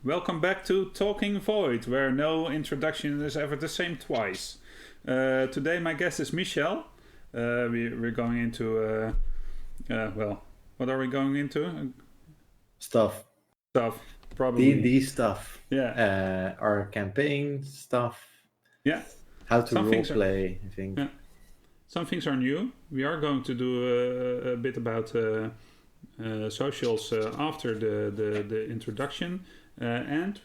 welcome back to Talking Void, where no introduction is ever the same twice. Today my guest is Michel. We're going into, what are we going into? Stuff, probably. D&D stuff. Yeah. Our campaign stuff. Yeah. How to roleplay, I think. Yeah. Some things are new. We are going to do a bit about socials after the introduction. And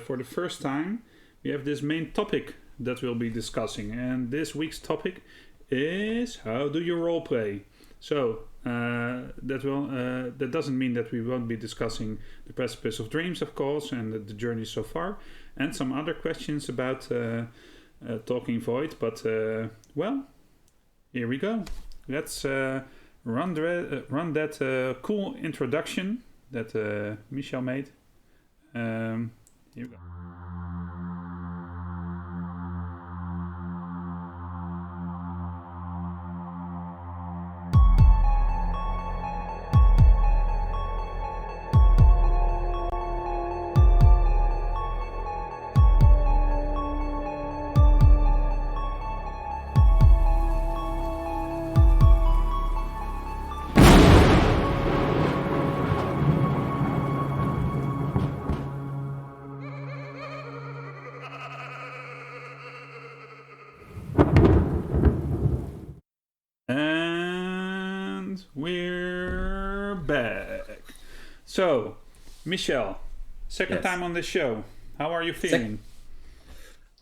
for the first time, we have this main topic that we'll be discussing. And this week's topic is how do you roleplay? So that doesn't mean that we won't be discussing the Precipice of Dreams, of course, and the journey so far, and some other questions about Talking Void. But here we go. Let's run that cool introduction that Michel made. Here we go. And we're back. So, Michel, second time on this show. How are you feeling?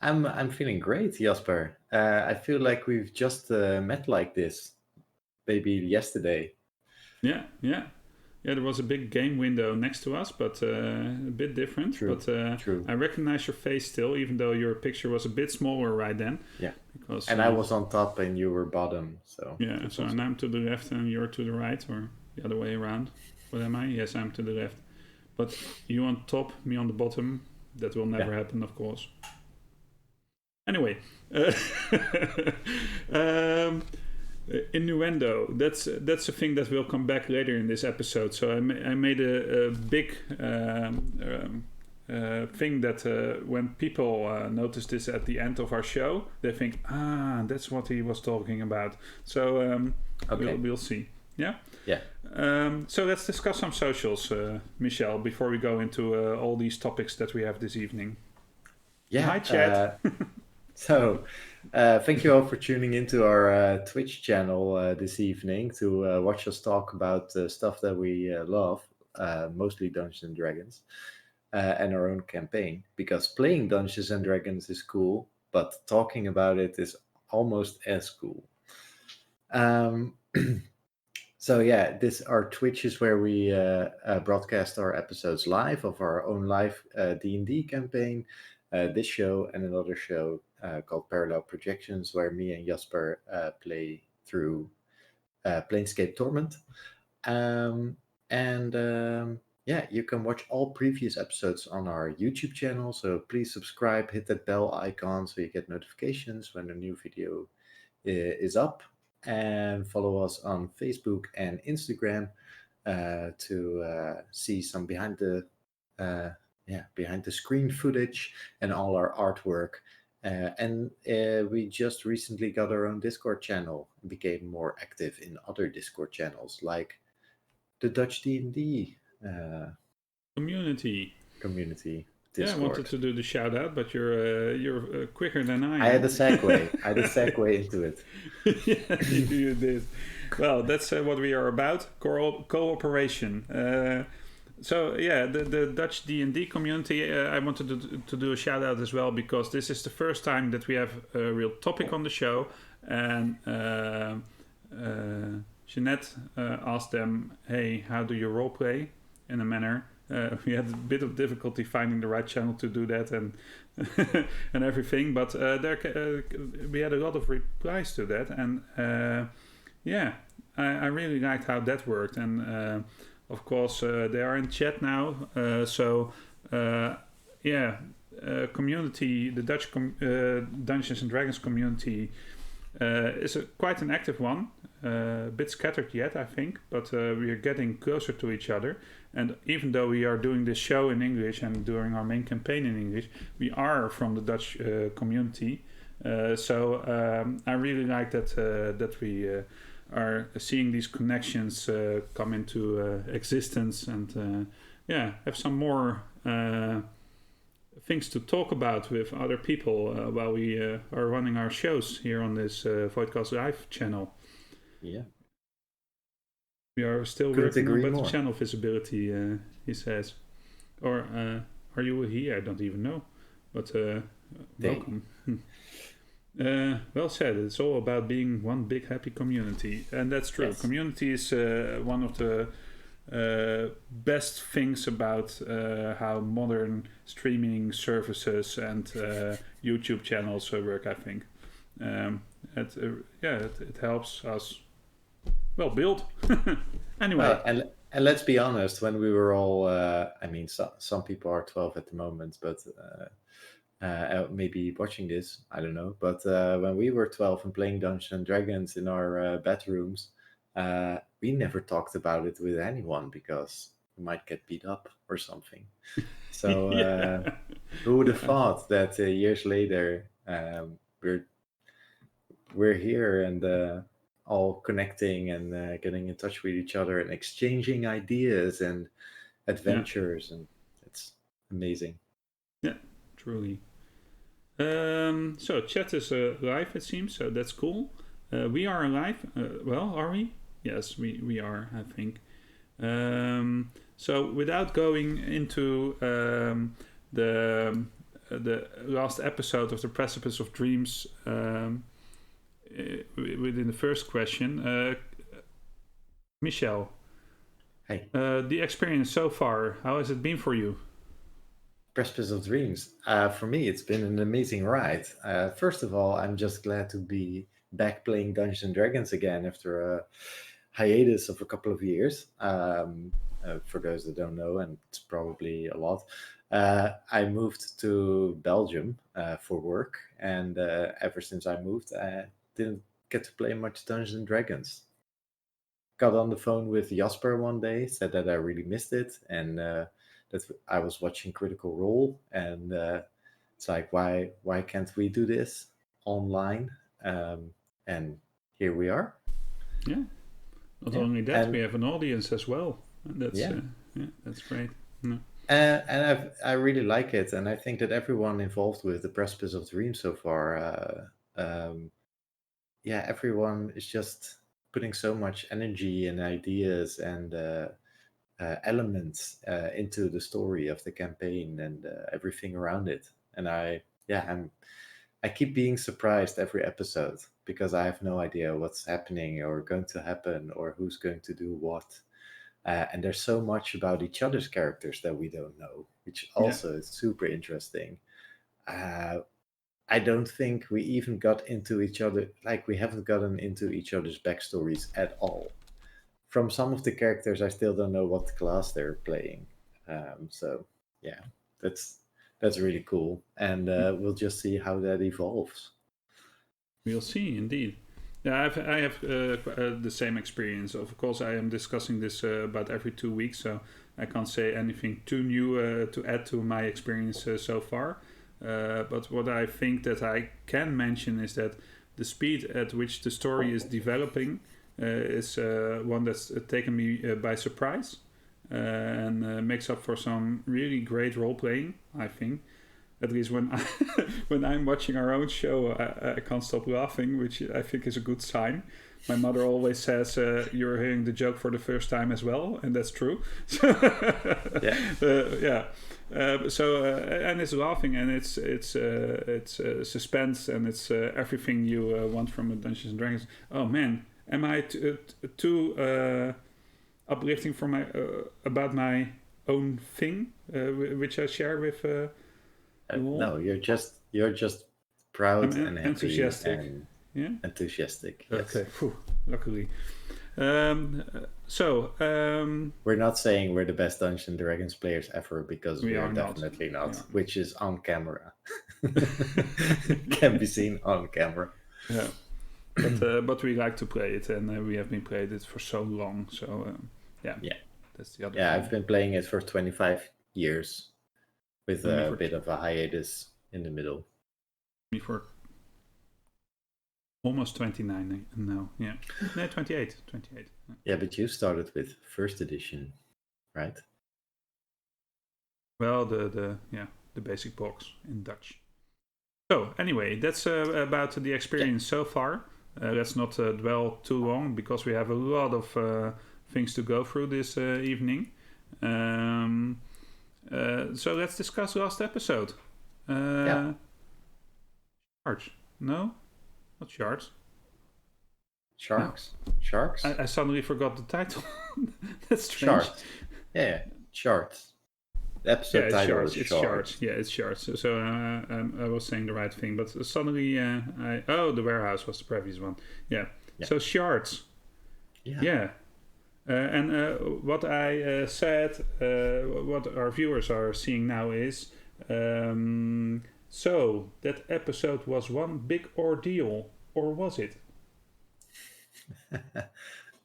I'm feeling great, Jasper. I feel like we've just met like this, maybe yesterday. Yeah. There was a big game window next to us, but a bit different. True. I recognize your face still, even though your picture was a bit smaller right then. Yeah. And I was on top and you were bottom. So yeah. So and I'm to the left and you're to the right, or the other way around. What am I? Yes, I'm to the left. But you on top, me on the bottom. That will never happen, of course. Anyway. Innuendo. That's a thing that will come back later in this episode. So I made a big thing that when people notice this at the end of our show, they think, that's what he was talking about. So we'll see. Yeah. So let's discuss some socials, Michel, before we go into all these topics that we have this evening. Yeah. Hi, chat. So, thank you all for tuning into our Twitch channel this evening to watch us talk about stuff that we love, mostly Dungeons and Dragons, and our own campaign. Because playing Dungeons and Dragons is cool, but talking about it is almost as cool. So yeah, our Twitch is where we broadcast our episodes live of our own live D&D campaign. This show and another show called Parallel Projections, where me and Jasper play through Planescape Torment. You can watch all previous episodes on our YouTube channel, so please subscribe, hit that bell icon so you get notifications when a new video is up, and follow us on Facebook and Instagram to see some behind the screen footage and all our artwork. And we just recently got our own Discord channel and became more active in other Discord channels like the Dutch D&D community. Discord. Yeah, I wanted to do the shout out, but you're quicker than I am. I had a segue into it. Yeah, you did. Well, that's what we are about, cooperation. So yeah, the Dutch D&D community, I wanted to do a shout out as well, because this is the first time that we have a real topic on the show, and Jeanette asked them, hey, how do you roleplay in a manner? We had a bit of difficulty finding the right channel to do that and and everything, but we had a lot of replies to that, and I really liked how that worked, and of course they are in chat now, community, the Dutch Dungeons and Dragons community is quite an active one. a bit scattered yet, I think, but we are getting closer to each other. And even though we are doing this show in English and doing our main campaign in English, we are from the Dutch community. So I really like that we are seeing these connections come into existence, and have some more things to talk about with other people while we are running our shows here on this Voidcast Live channel. Yeah. We are still Couldn't working on agree better more. channel visibility, he says. Or are you here? I don't even know. But welcome. Well said. It's all about being one big happy community. And that's true. Yes. Community is one of the best things about how modern streaming services and YouTube channels work, I think. It helps us build. Anyway. And let's be honest, when we were all, some people are 12 at the moment, but maybe watching this, I don't know. But when we were 12 and playing Dungeons and Dragons in our bedrooms, we never talked about it with anyone because we might get beat up or something. So who would have thought that years later we're here and all connecting and getting in touch with each other and exchanging ideas and adventures, and it's amazing. Yeah, truly. So chat is live, it seems, so that's cool. We are live. Well, are we? Yes, we are, I think. So without going into the last episode of the Precipice of Dreams, within the first question, Michel. Hey. The experience so far, how has it been for you? Precipice of Dreams. For me, it's been an amazing ride. First of all, I'm just glad to be back playing Dungeons and Dragons again after a hiatus of a couple of years. For those that don't know, and it's probably a lot, I moved to Belgium for work, and ever since I moved, I didn't get to play much Dungeons and Dragons. Got on the phone with Jasper one day, said that I really missed it, and that I was watching Critical Role, and it's like, why can't we do this online? And here we are. Yeah. Not only that, we have an audience as well. And that's that's great. Yeah. And I really like it, and I think that everyone involved with the Precipice of Dreams so far, everyone is just putting so much energy and ideas and elements into the story of the campaign and everything around it. And I keep being surprised every episode because I have no idea what's happening or going to happen or who's going to do what. And there's so much about each other's characters that we don't know, which also is super interesting. I don't think we even got into each other, we haven't gotten into each other's backstories at all. From some of the characters, I still don't know what class they're playing. That's really cool. And we'll just see how that evolves. We'll see, indeed. Yeah, I have the same experience. Of course, I am discussing this about every 2 weeks, so I can't say anything too new to add to my experience so far. But what I think that I can mention is that the speed at which the story is developing is one that's taken me by surprise and makes up for some really great role playing, I think. At least when when I'm watching our own show, I can't stop laughing, which I think is a good sign. My mother always says, "You're hearing the joke for the first time as well," and that's true. And it's laughing, and it's suspense, and it's everything you want from a Dungeons and Dragons. Oh man, am I too uplifting for my about my own thing, which I share with? No, you're just proud and happy enthusiastic. And enthusiastic. Yes. Okay, luckily. We're not saying we're the best Dungeons and Dragons players ever because we are definitely not, which is on camera. Can be seen on camera. Yeah. But we like to play it, and we have been playing it for so long. So yeah, that's the other. Yeah, thing. I've been playing it for 25 years, with a bit of a hiatus in the middle. Me for almost 29 now. Yeah, no, 28. Yeah, but you started with first edition, right? Well, the basic box in Dutch. So anyway, that's about the experience so far. Let's not dwell too long because we have a lot of things to go through this evening. So let's discuss last episode. Sharks? No, not sharks. Sharks? No. Sharks? I suddenly forgot the title. That's strange. Sharks. Yeah, sharks. The episode title is Sharks. Yeah, it's Sharks. So I was saying the right thing, but suddenly the warehouse was the previous one. Yeah. So Sharks. Yeah. And what I said, what our viewers are seeing now is, so that episode was one big ordeal, or was it?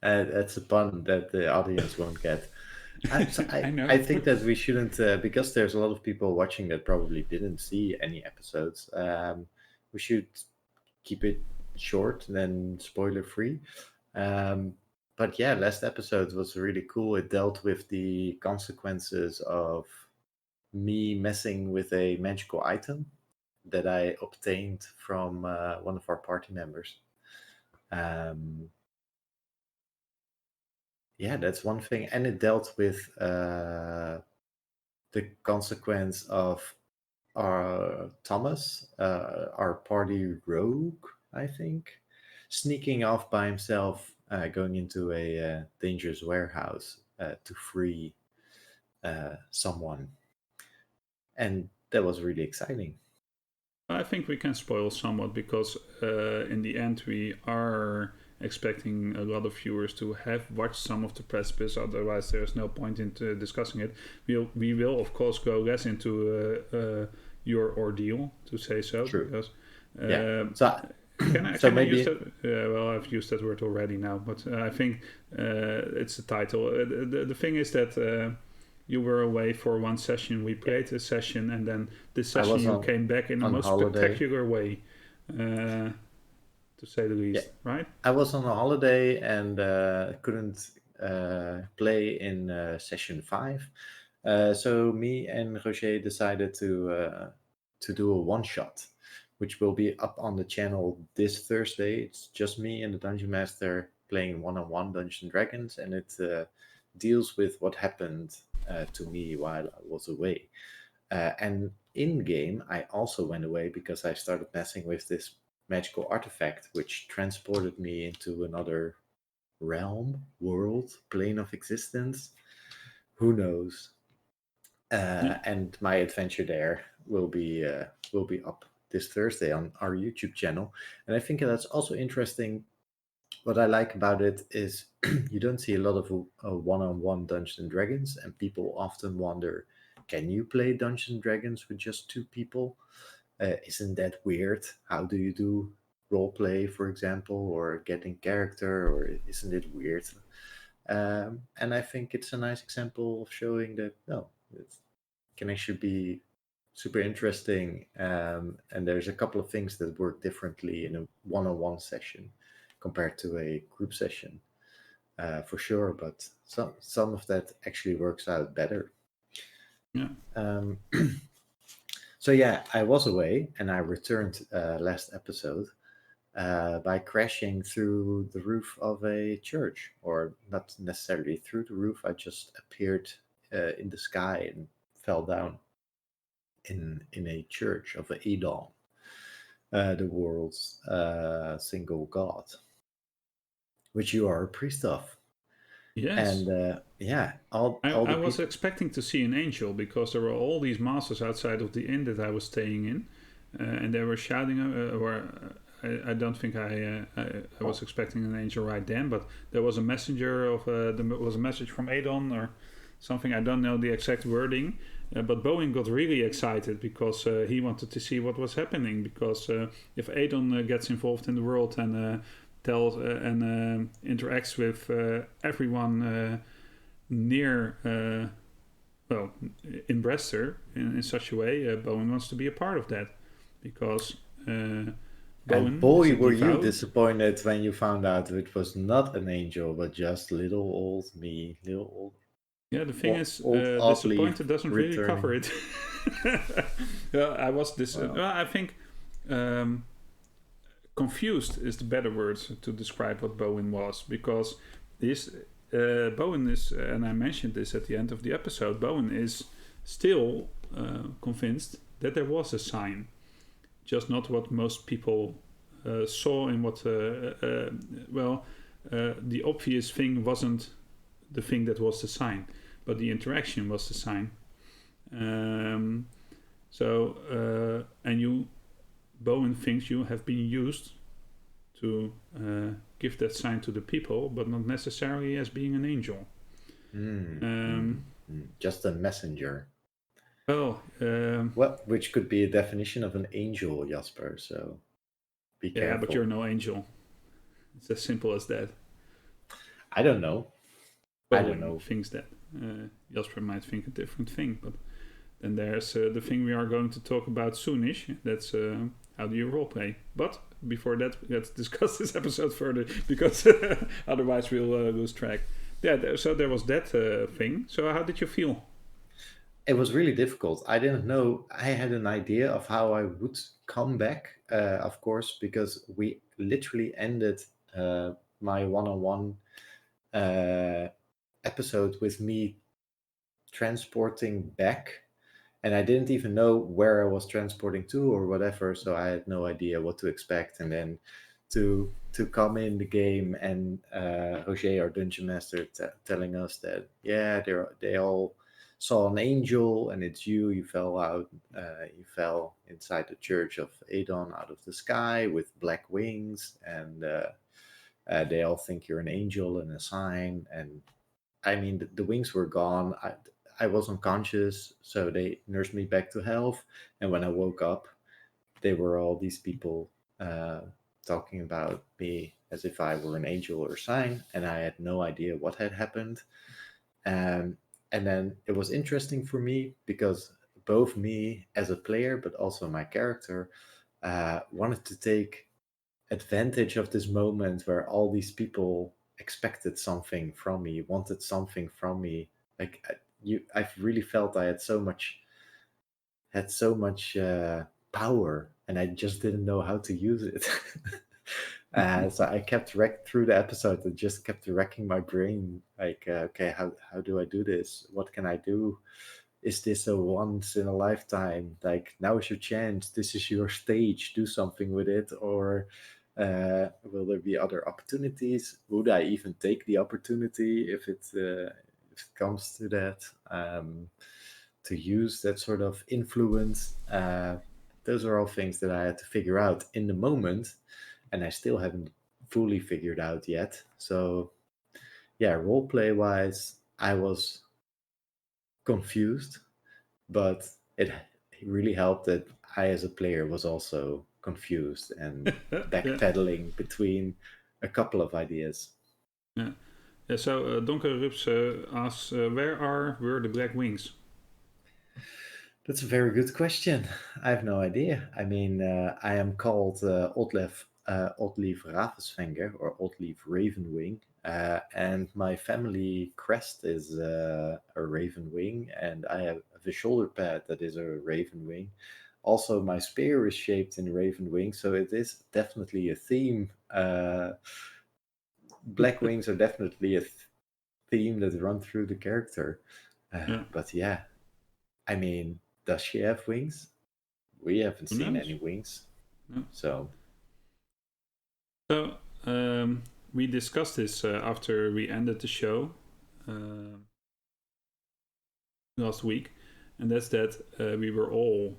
That's a pun that the audience won't get. I know. I think that we shouldn't, because there's a lot of people watching that probably didn't see any episodes. We should keep it short and then spoiler free. But yeah, last episode was really cool. It dealt with the consequences of me messing with a magical item that I obtained from one of our party members. Yeah, that's one thing. And it dealt with the consequence of our Thomas, our party rogue, I think, sneaking off by himself, going into a dangerous warehouse to free someone. And that was really exciting. I think we can spoil somewhat because in the end we are expecting a lot of viewers to have watched some of the Precipice, otherwise there's no point in discussing it. We will of course go less into your ordeal, to say so. True. Because, Can I use that? Well, I've used that word already now, but I think it's the title. The thing is that you were away for one session, we played a session, and then this session you came back in the most spectacular way. To say the least, right? I was on a holiday and couldn't play in session 5. So me and Roger decided to do a one-shot, which will be up on the channel this Thursday. It's just me and the Dungeon Master playing one-on-one Dungeons and Dragons, and it deals with what happened to me while I was away. And in-game, I also went away because I started messing with this magical artifact which transported me into another realm, world, plane of existence. Who knows? And my adventure there will be up this Thursday on our YouTube channel. And I think that's also interesting. What I like about it is you don't see a lot of one-on-one Dungeons and Dragons, and people often wonder, can you play Dungeons and Dragons with just 2 people? Isn't that weird? How do you do roleplay, for example, or get in character, or isn't it weird? And I think it's a nice example of showing that, no, it can actually be super interesting. And there's a couple of things that work differently in a one-on-one session compared to a group session, for sure. But some of that actually works out better. Yeah. So yeah, I was away and I returned last episode by crashing through the roof of a church, or not necessarily through the roof. I just appeared in the sky and fell down in a church of Edon, the world's single god, which you are a priest of. Yes. And I was expecting to see an angel because there were all these masters outside of the inn that I was staying in, and they were shouting. I don't think I was expecting an angel right then, but there was a messenger there was a message from Adon or something. I don't know the exact wording, but Bowen got really excited because he wanted to see what was happening. Because if Adon gets involved in the world and tells and interacts with everyone near, in Brester in such a way. Bowen wants to be a part of that because Bowen. And boy, were you devout. disappointed when you found out it was not an angel, but just little old me, little old. Yeah, the thing is, old oddly disappointed doesn't really returning. cover it. I was I think confused is the better word to describe what Bowen was, because Bowen is, and I mentioned this at the end of the episode, Bowen is still convinced that there was a sign, just not what most people saw in what, the obvious thing wasn't the thing that was the sign, but the interaction was the sign. And Bowen thinks you have been used to give that sign to the people, but not necessarily as being an angel. Just a messenger. Well, which could be a definition of an angel, Jasper. So be careful. Yeah, but you're no angel. It's as simple as that. I don't know. Bowen I don't know. Thinks that. Jasper might think a different thing, but then there's the thing we are going to talk about soonish. That's how do you roleplay. But before that, let's discuss this episode further, because otherwise we'll lose track. Yeah, so there was that thing. So how did you feel? It was really difficult. I didn't know. I had an idea of how I would come back, of course, because we literally ended my one-on-one episode with me transporting back, and I didn't even know where I was transporting to or whatever, so I had no idea what to expect. And then to come in the game and Roger, our dungeon master, telling us that they all saw an angel, and it's you fell out, you fell inside the church of Adon out of the sky with black wings, and they all think you're an angel and a sign. And I mean, the wings were gone. I was unconscious, so they nursed me back to health. And when I woke up, they were all these people talking about me as if I were an angel or sign, and I had no idea what had happened. And then it was interesting for me because both me as a player, but also my character, wanted to take advantage of this moment where all these people expected something from me, wanted something from me. Like I've really felt I had so much power, and I just didn't know how to use it. So I kept through the episode. I just kept wrecking my brain. Like, okay, how do I do this? What can I do? Is this a once in a lifetime? Like, now is your chance. This is your stage. Do something with it. Or will there be other opportunities? Would I even take the opportunity if it comes to that? To use that sort of influence. Those are all things that I had to figure out in the moment, and I still haven't fully figured out yet. So yeah, roleplay wise, I was confused, but it really helped that I as a player was also confused and backpedaling between a couple of ideas. Yeah. So Donker Rups asks, were the black wings? That's a very good question. I have no idea. I mean, I am called Oddleif Ravensvanger, or Oddleif Ravenwing, and my family crest is a Ravenwing, and I have a shoulder pad that is a Ravenwing. Also, my spear is shaped in Ravenwing, so it is definitely a theme. Black wings are definitely a theme that run through the character. But yeah, I mean, does she have wings? We haven't seen any wings. No. So we discussed this after we ended the show last week, and that's that we were all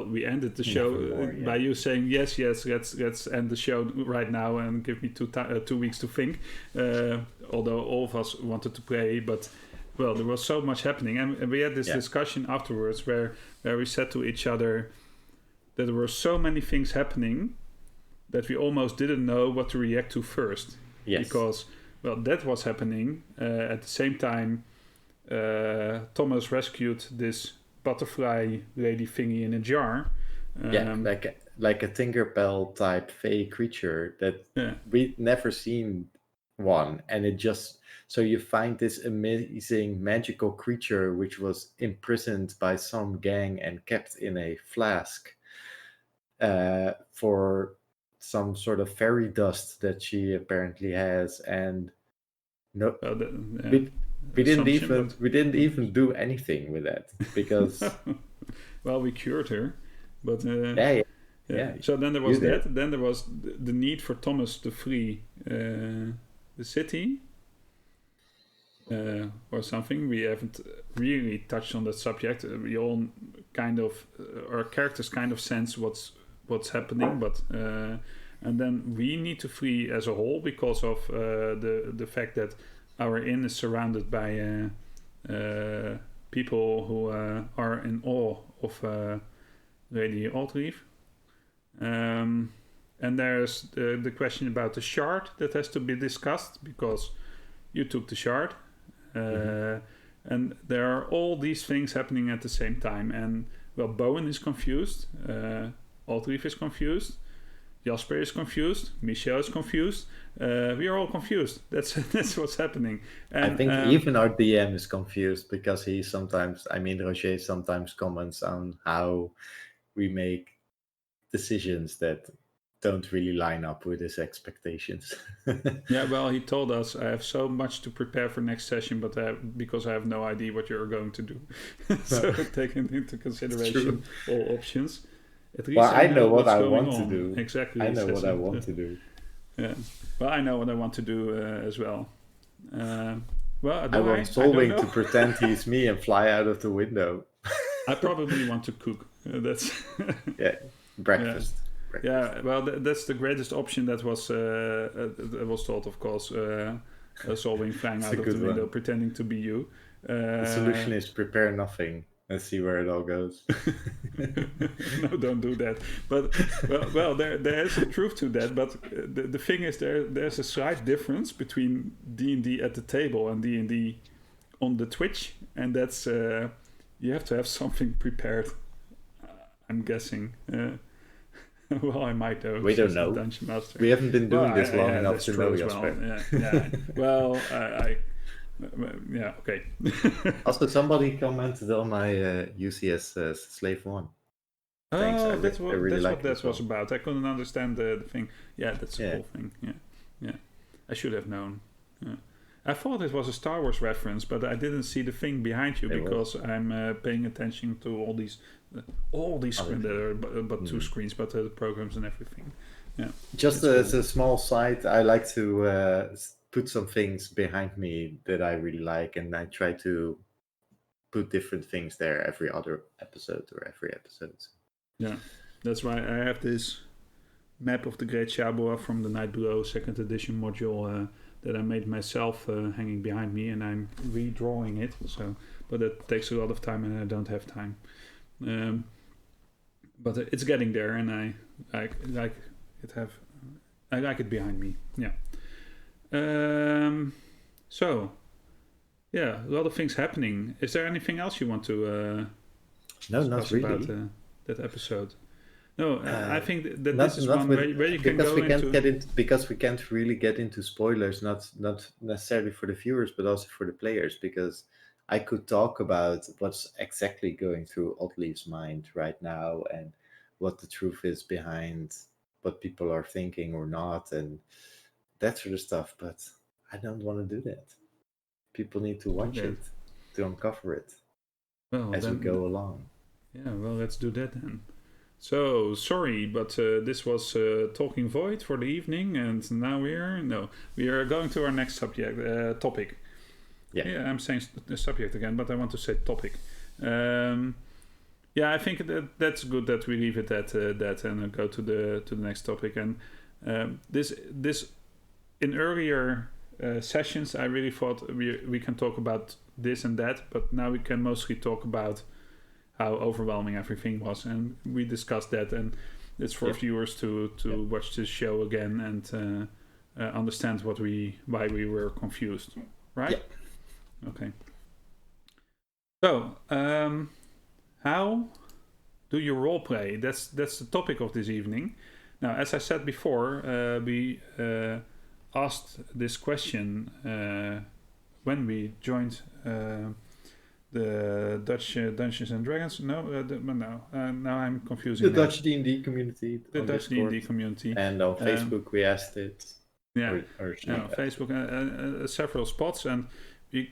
we ended the show by you saying yes, let's end the show right now and give me 2 weeks to think, although all of us wanted to play, but well, there was so much happening, and we had this discussion afterwards where we said to each other that there were so many things happening that we almost didn't know what to react to first. Yes. Because, well, that was happening at the same time. Thomas rescued this butterfly lady thingy in a jar. Like a Tinkerbell type fey creature that Yeah. we'd never seen one, and it just so you find this amazing magical creature which was imprisoned by some gang and kept in a flask for some sort of fairy dust that she apparently has, and we didn't even do anything with that because well, we cured her, but yeah. So then there was that. Then there was the need for Thomas to flee the city or something. We haven't really touched on that subject. We all kind of our characters kind of sense what's happening, but and then we need to flee as a whole because of the fact that our inn is surrounded by people who are in awe of Lady Aldreeve. And there's the question about the shard that has to be discussed because you took the shard. And there are all these things happening at the same time. And, well, Bowen is confused. Aldreeve is confused. Jasper is confused. Michel is confused. We are all confused. That's what's happening. And, I think even our DM is confused because Roger sometimes comments on how we make decisions that don't really line up with his expectations. Yeah, well, he told us I have so much to prepare for next session, but because I have no idea what you're going to do. So taking into consideration all options. At least I know what I want to do. Exactly. I know what I want to do. Yeah. Well, I know what I want to do as well. I want Solving to pretend he's me and fly out of the window. I probably want to cook. That's breakfast. Yeah, well, that's the greatest option that was thought, of course. Solving flying out of the window, pretending to be you. The solution is prepare nothing and see where it all goes. No, don't do that. But well, there is a truth to that. But the thing is, there's a slight difference between D&D at the table and D&D on the Twitch, and that's you have to have something prepared. I'm guessing. Well, I might though. We don't know. Dungeon Master. We haven't been doing this long enough to know Jasper. Yeah. Well, yeah. Okay. Also, somebody commented on my UCS Slave 1. Thanks. That's what that was about. I couldn't understand the thing. Yeah, that's the whole thing. Yeah. I should have known. Yeah. I thought it was a Star Wars reference, but I didn't see the thing behind you because I'm paying attention to all these screens that are but two screens, but the programs and everything. Yeah. Just as a small side, I like to put some things behind me that I really like, and I try to put different things there every other episode or every episode. Yeah, that's why I have this map of the Great Shabua from the Night Below 2nd edition module that I made myself hanging behind me, and I'm redrawing it. So, but it takes a lot of time, and I don't have time. But it's getting there, and I like it behind me. Yeah. So, yeah, a lot of things happening. Is there anything else you want to no, not really. About that episode? No, I think that not, this is one where you can go into... Because we can't really get into spoilers, not necessarily for the viewers, but also for the players, because I could talk about what's exactly going through Aldleaf's mind right now and what the truth is behind what people are thinking or not and that sort of stuff, but I don't want to do that. People need to watch it to uncover it as we go along. Yeah, well, let's do that then. So, sorry, but this was Talking Void for the evening, and now we are going to our next topic. Yeah, I'm saying the subject again, but I want to say topic. Yeah, I think that's good that we leave it at that and go to the next topic. And this in earlier sessions, I really thought we can talk about this and that, but now we can mostly talk about how overwhelming everything was, and we discussed that. And It's for viewers to watch this show again and understand why we were confused, right? Yeah. Okay. So, how do you role play? That's the topic of this evening. Now, as I said before, we asked this question when we joined the Dutch Dungeons and Dragons. No, now I'm confusing. The Dutch D&D community. The Dutch D&D community. And on Facebook we asked it. Yeah, Facebook and several spots, and we,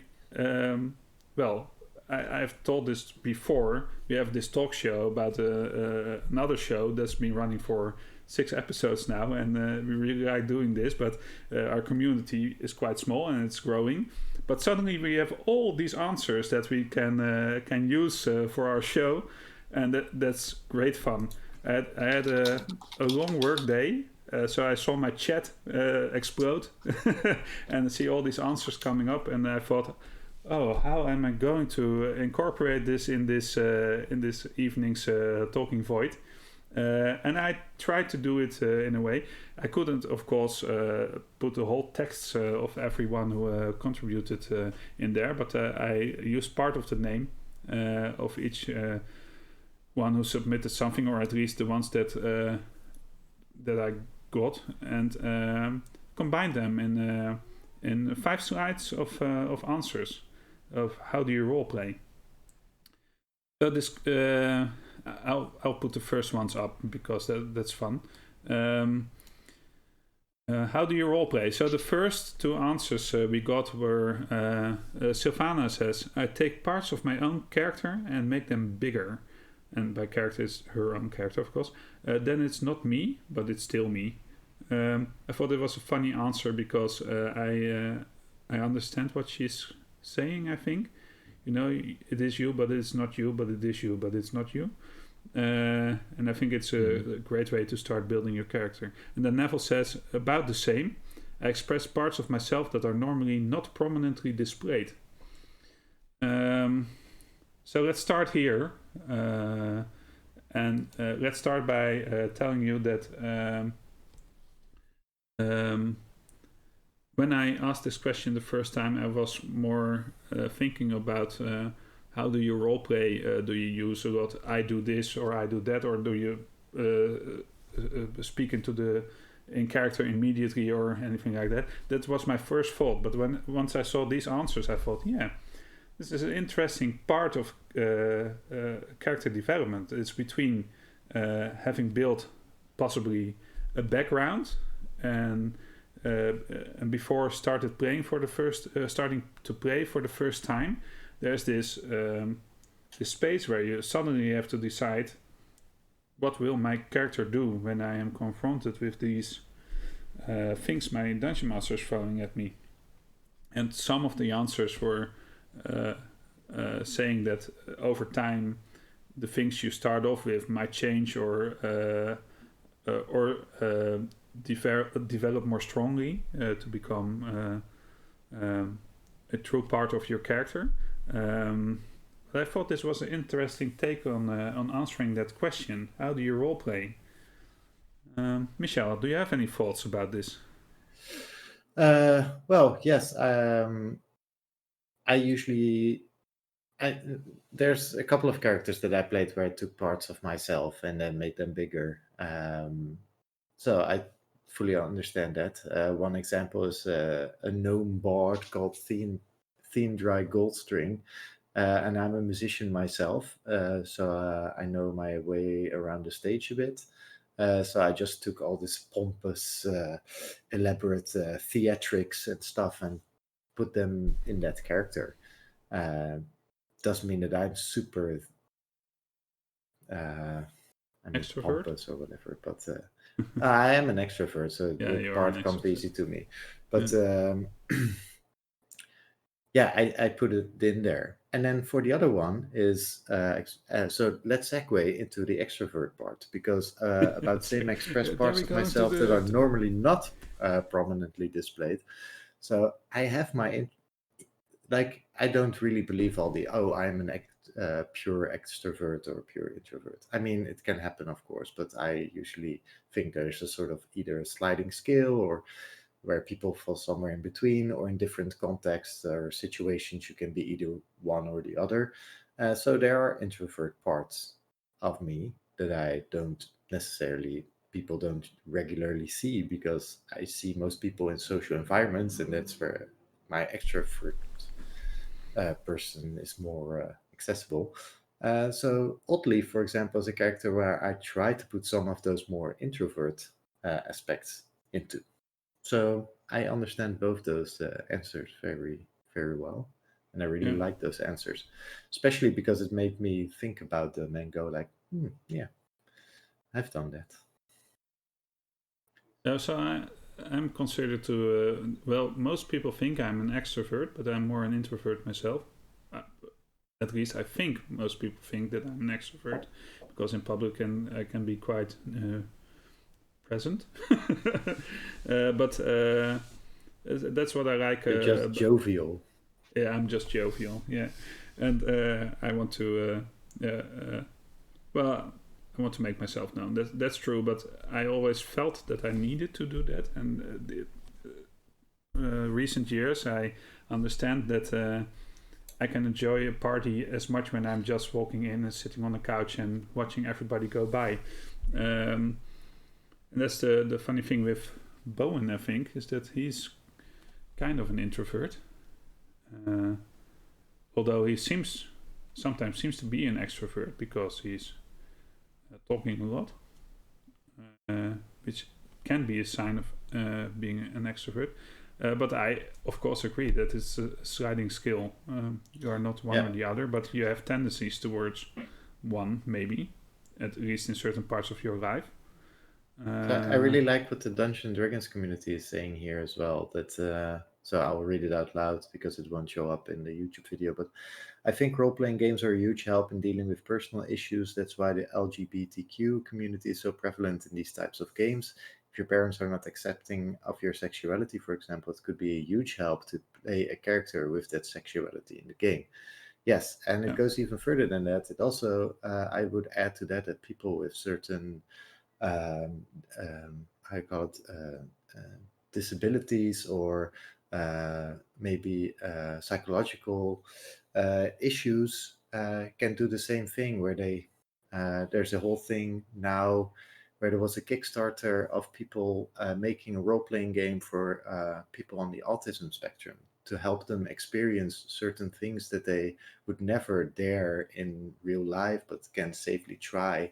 I've told this before. We have this talk show about another show that's been running for 6 episodes now, and we really like doing this, but our community is quite small and it's growing. But suddenly we have all these answers that we can use for our show, and that's great fun. I had a long work day, so I saw my chat explode and see all these answers coming up, and I thought, oh, how am I going to incorporate this in this evening's talking void? And I tried to do it in a way. I couldn't, of course, put the whole text of everyone who contributed in there, but I used part of the name of each one who submitted something, or at least the ones that I got, and combined them in 5 slides of answers of how do you role play. So this. I'll put the first ones up because that's fun. How do you roleplay? So the first 2 answers we got were Sylvana says, I take parts of my own character and make them bigger. And by character is her own character, of course. Then it's not me, but it's still me. I thought it was a funny answer because I understand what she's saying, I think. You know, it is you, but it's not you, but it is you, but it's not you. And I think it's a great way to start building your character. And then Neville says, about the same. I express parts of myself that are normally not prominently displayed. So let's start here. And let's start by telling you that when I asked this question the first time, I was more thinking about how do you roleplay? Do you use a lot, I do this or I do that, or do you speak in character immediately or anything like that? That was my first thought. But once I saw these answers, I thought, yeah, this is an interesting part of character development. It's between having built possibly a background and before starting to play for the first time, there's this space where you suddenly have to decide, what will my character do when I am confronted with these things my dungeon master is throwing at me? And some of the answers were saying that over time the things you start off with might change or develop more strongly to become a true part of your character. But I thought this was an interesting take on answering that question. How do you roleplay? Michel, do you have any thoughts about this? Well, yes. There's a couple of characters that I played where I took parts of myself and then made them bigger. So I fully understand that. One example is a gnome bard called Dry Goldstring, and I'm a musician myself, so I know my way around the stage a bit. So I just took all this pompous, elaborate theatrics and stuff and put them in that character. Doesn't mean that I'm super pompous or whatever, but I am an extrovert, so the part comes easy to me. But yeah, I put it in there. And then for the other one is, so let's segue into the extrovert part, because about same express parts of myself that are normally not prominently displayed. So I have my, I don't really believe all the, I'm an pure extrovert or pure introvert. I mean, it can happen, of course, but I usually think there's a sort of either a sliding scale or where people fall somewhere in between, or in different contexts or situations, you can be either one or the other. So there are introvert parts of me that I don't necessarily, people don't regularly see, because I see most people in social environments, and that's where my extrovert person is more accessible. So oddly, for example, as a character where I try to put some of those more introvert aspects into. So I understand both those answers very, very well. And I really Yeah. like those answers, especially because it made me think about them and go like, yeah, I've done that. Yeah, so I'm considered to, well, most people think I'm an extrovert, but I'm more an introvert myself. Uh, at least I think most people think that I'm an extrovert, because in public I can be quite present. But that's what I like. You're just jovial. Yeah, I'm just jovial. Yeah, and I want to. Well, I want to make myself known. That's true, but I always felt that I needed to do that, and recent years I understand that I can enjoy a party as much when I'm just walking in and sitting on the couch and watching everybody go by. And that's the funny thing with Bowen, I think, is that he's kind of an introvert. Although he sometimes seems to be an extrovert, because he's talking a lot, which can be a sign of being an extrovert. But I, of course, agree that it's a sliding scale. You are not one or the other, but you have tendencies towards one, maybe, at least in certain parts of your life. I really like what the Dungeons and Dragons community is saying here as well. That so I'll read it out loud because it won't show up in the YouTube video. But I think role-playing games are a huge help in dealing with personal issues. That's why the LGBTQ community is so prevalent in these types of games. If your parents are not accepting of your sexuality, for example, it could be a huge help to play a character with that sexuality in the game. Yes, and it goes even further than that. It also, I would add to that people with certain I call it disabilities, or maybe psychological issues can do the same thing, where they there's a whole thing now where there was a Kickstarter of people making a role-playing game for people on the autism spectrum, to help them experience certain things that they would never dare in real life but can safely try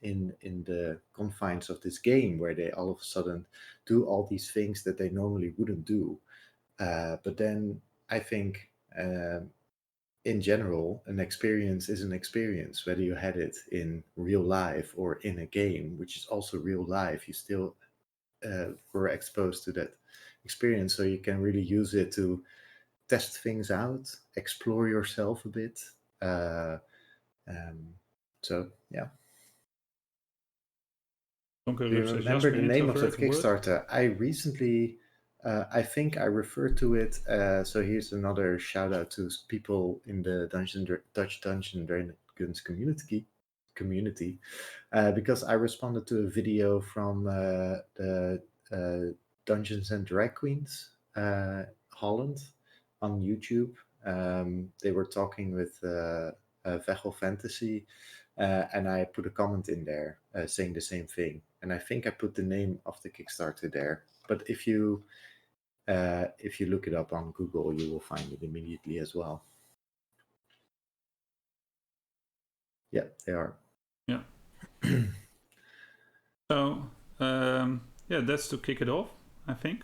in the confines of this game, where they all of a sudden do all these things that they normally wouldn't do. But then I think in general, an experience is an experience, whether you had it in real life or in a game, which is also real life. You still were exposed to that experience, so you can really use it to test things out, explore yourself a bit. So yeah. Do you remember the name of that Kickstarter? I recently, I think I referred to it. So here's another shout out to people in the Dutch Dungeons and Dragons community, because I responded to a video from the Dungeons and Drag Queens Holland on YouTube. They were talking with Vechel Fantasy, and I put a comment in there saying the same thing. And I think I put the name of the Kickstarter there. But if you look it up on Google, you will find it immediately as well. Yeah, they are. Yeah. So yeah, that's to kick it off, I think.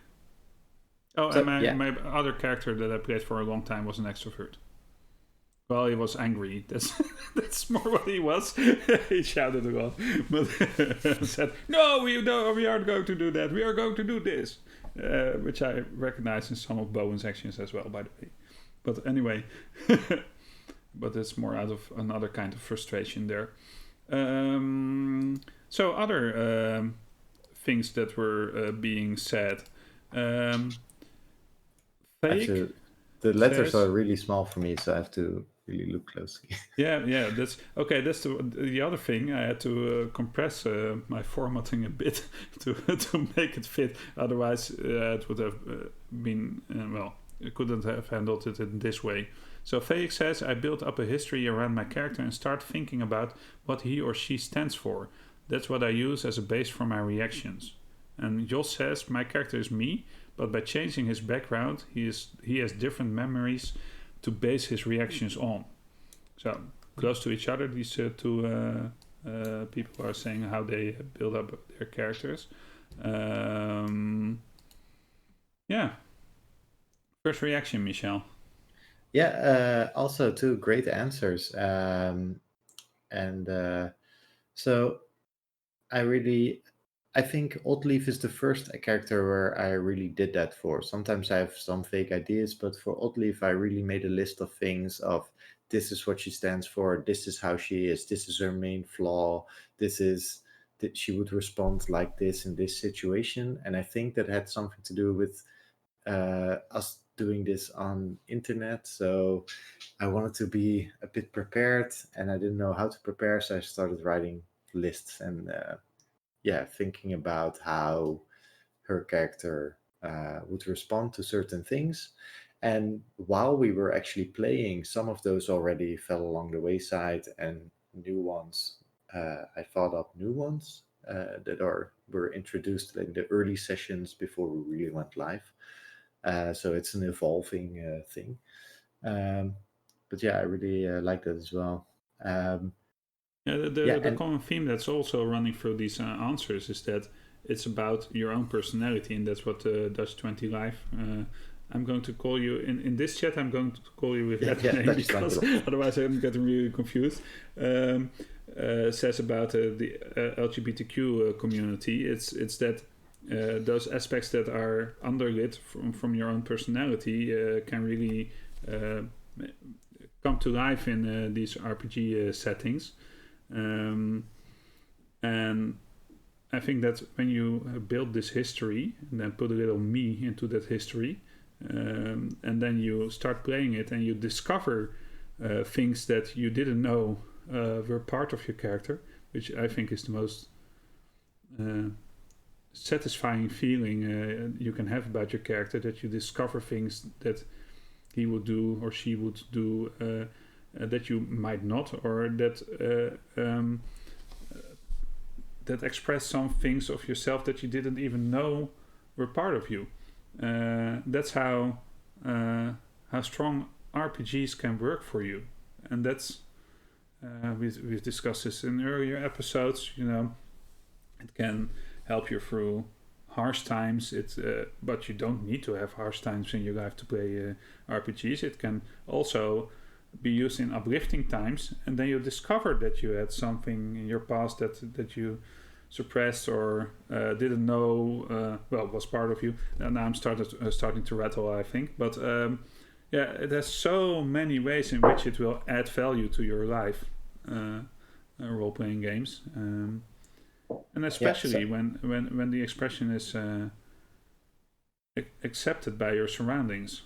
Oh, so, and my other character that I played for a long time was an extrovert. Well, he was angry. That's more what he was. He shouted a lot, but said, "No, we aren't going to do that. We are going to do this," which I recognize in some of Bowen's actions as well, by the way. But anyway, but it's more out of another kind of frustration there. So other things that were being said. Fake. Actually, the letters are really small for me, so I have to really look closely. Yeah. That's okay. That's the other thing. I had to compress my formatting a bit to make it fit. Otherwise, it would have been well. I couldn't have handled it in this way. So Felix says, I built up a history around my character and start thinking about what he or she stands for. That's what I use as a base for my reactions. And Jos says, my character is me, but by changing his background, he has different memories to base his reactions on. So close to each other, these two people are saying how they build up their characters. Yeah. First reaction, Michel. Yeah, also two great answers. So I think Oddleaf is the first character where I really did that for. Sometimes I have some fake ideas, but for Oddleaf, I really made a list of things of this is what she stands for, this is how she is, this is her main flaw, this is that she would respond like this in this situation. And I think that had something to do with us doing this on internet. So I wanted to be a bit prepared, and I didn't know how to prepare, so I started writing lists and thinking about how her character would respond to certain things. And while we were actually playing, some of those already fell along the wayside, and new ones. I thought up new ones that were introduced in the early sessions before we really went live. So it's an evolving thing. But yeah, I really like that as well. Yeah, Yeah, the and common theme that's also running through these answers is that it's about your own personality, and that's what Dutch 20 Live. I'm going to call you in this chat. I'm going to call you with that name Dutch because 20 otherwise I'm getting really confused. Says about the LGBTQ community. It's that those aspects that are underlit from your own personality can really come to life in these RPG settings. And I think that when you build this history and then put a little me into that history, and then you start playing it and you discover things that you didn't know were part of your character, which I think is the most satisfying feeling you can have about your character, that you discover things that he would do or she would do that you might not, or that express some things of yourself that you didn't even know were part of you. That's how strong RPGs can work for you, and that's we've discussed this in earlier episodes. It can help you through harsh times. But you don't need to have harsh times in your life to play RPGs. It can also be used in uplifting times, and then you discover that you had something in your past that you suppressed or didn't know was part of you. And now I'm starting to rattle, I think. But it has so many ways in which it will add value to your life, role-playing games, and especially when the expression is accepted by your surroundings.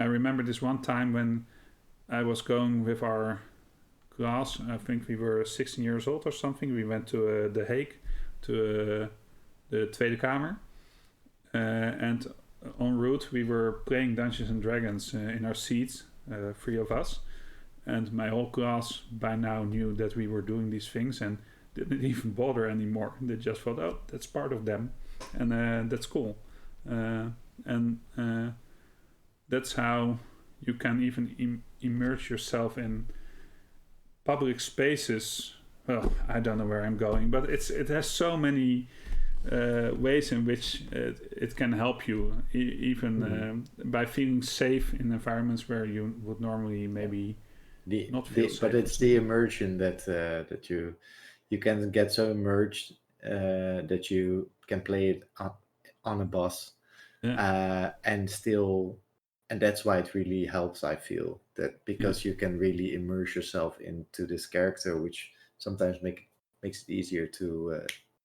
I remember this one time when I was going with our class. I think we were 16 years old or something. We went to The Hague, to the Tweede Kamer. And en route, we were playing Dungeons and Dragons in our seats, three of us. And my whole class by now knew that we were doing these things and didn't even bother anymore. They just thought, oh, that's part of them. And that's cool. And that's how you can even immerse yourself in public spaces. Well, I don't know where I'm going, but it has so many ways in which it can help you, even by feeling safe in environments where you would normally maybe not feel safe. But it's the immersion that you can get so immersed that you can play it on a bus, and that's why it really helps. I feel that because you can really immerse yourself into this character, which sometimes makes it easier to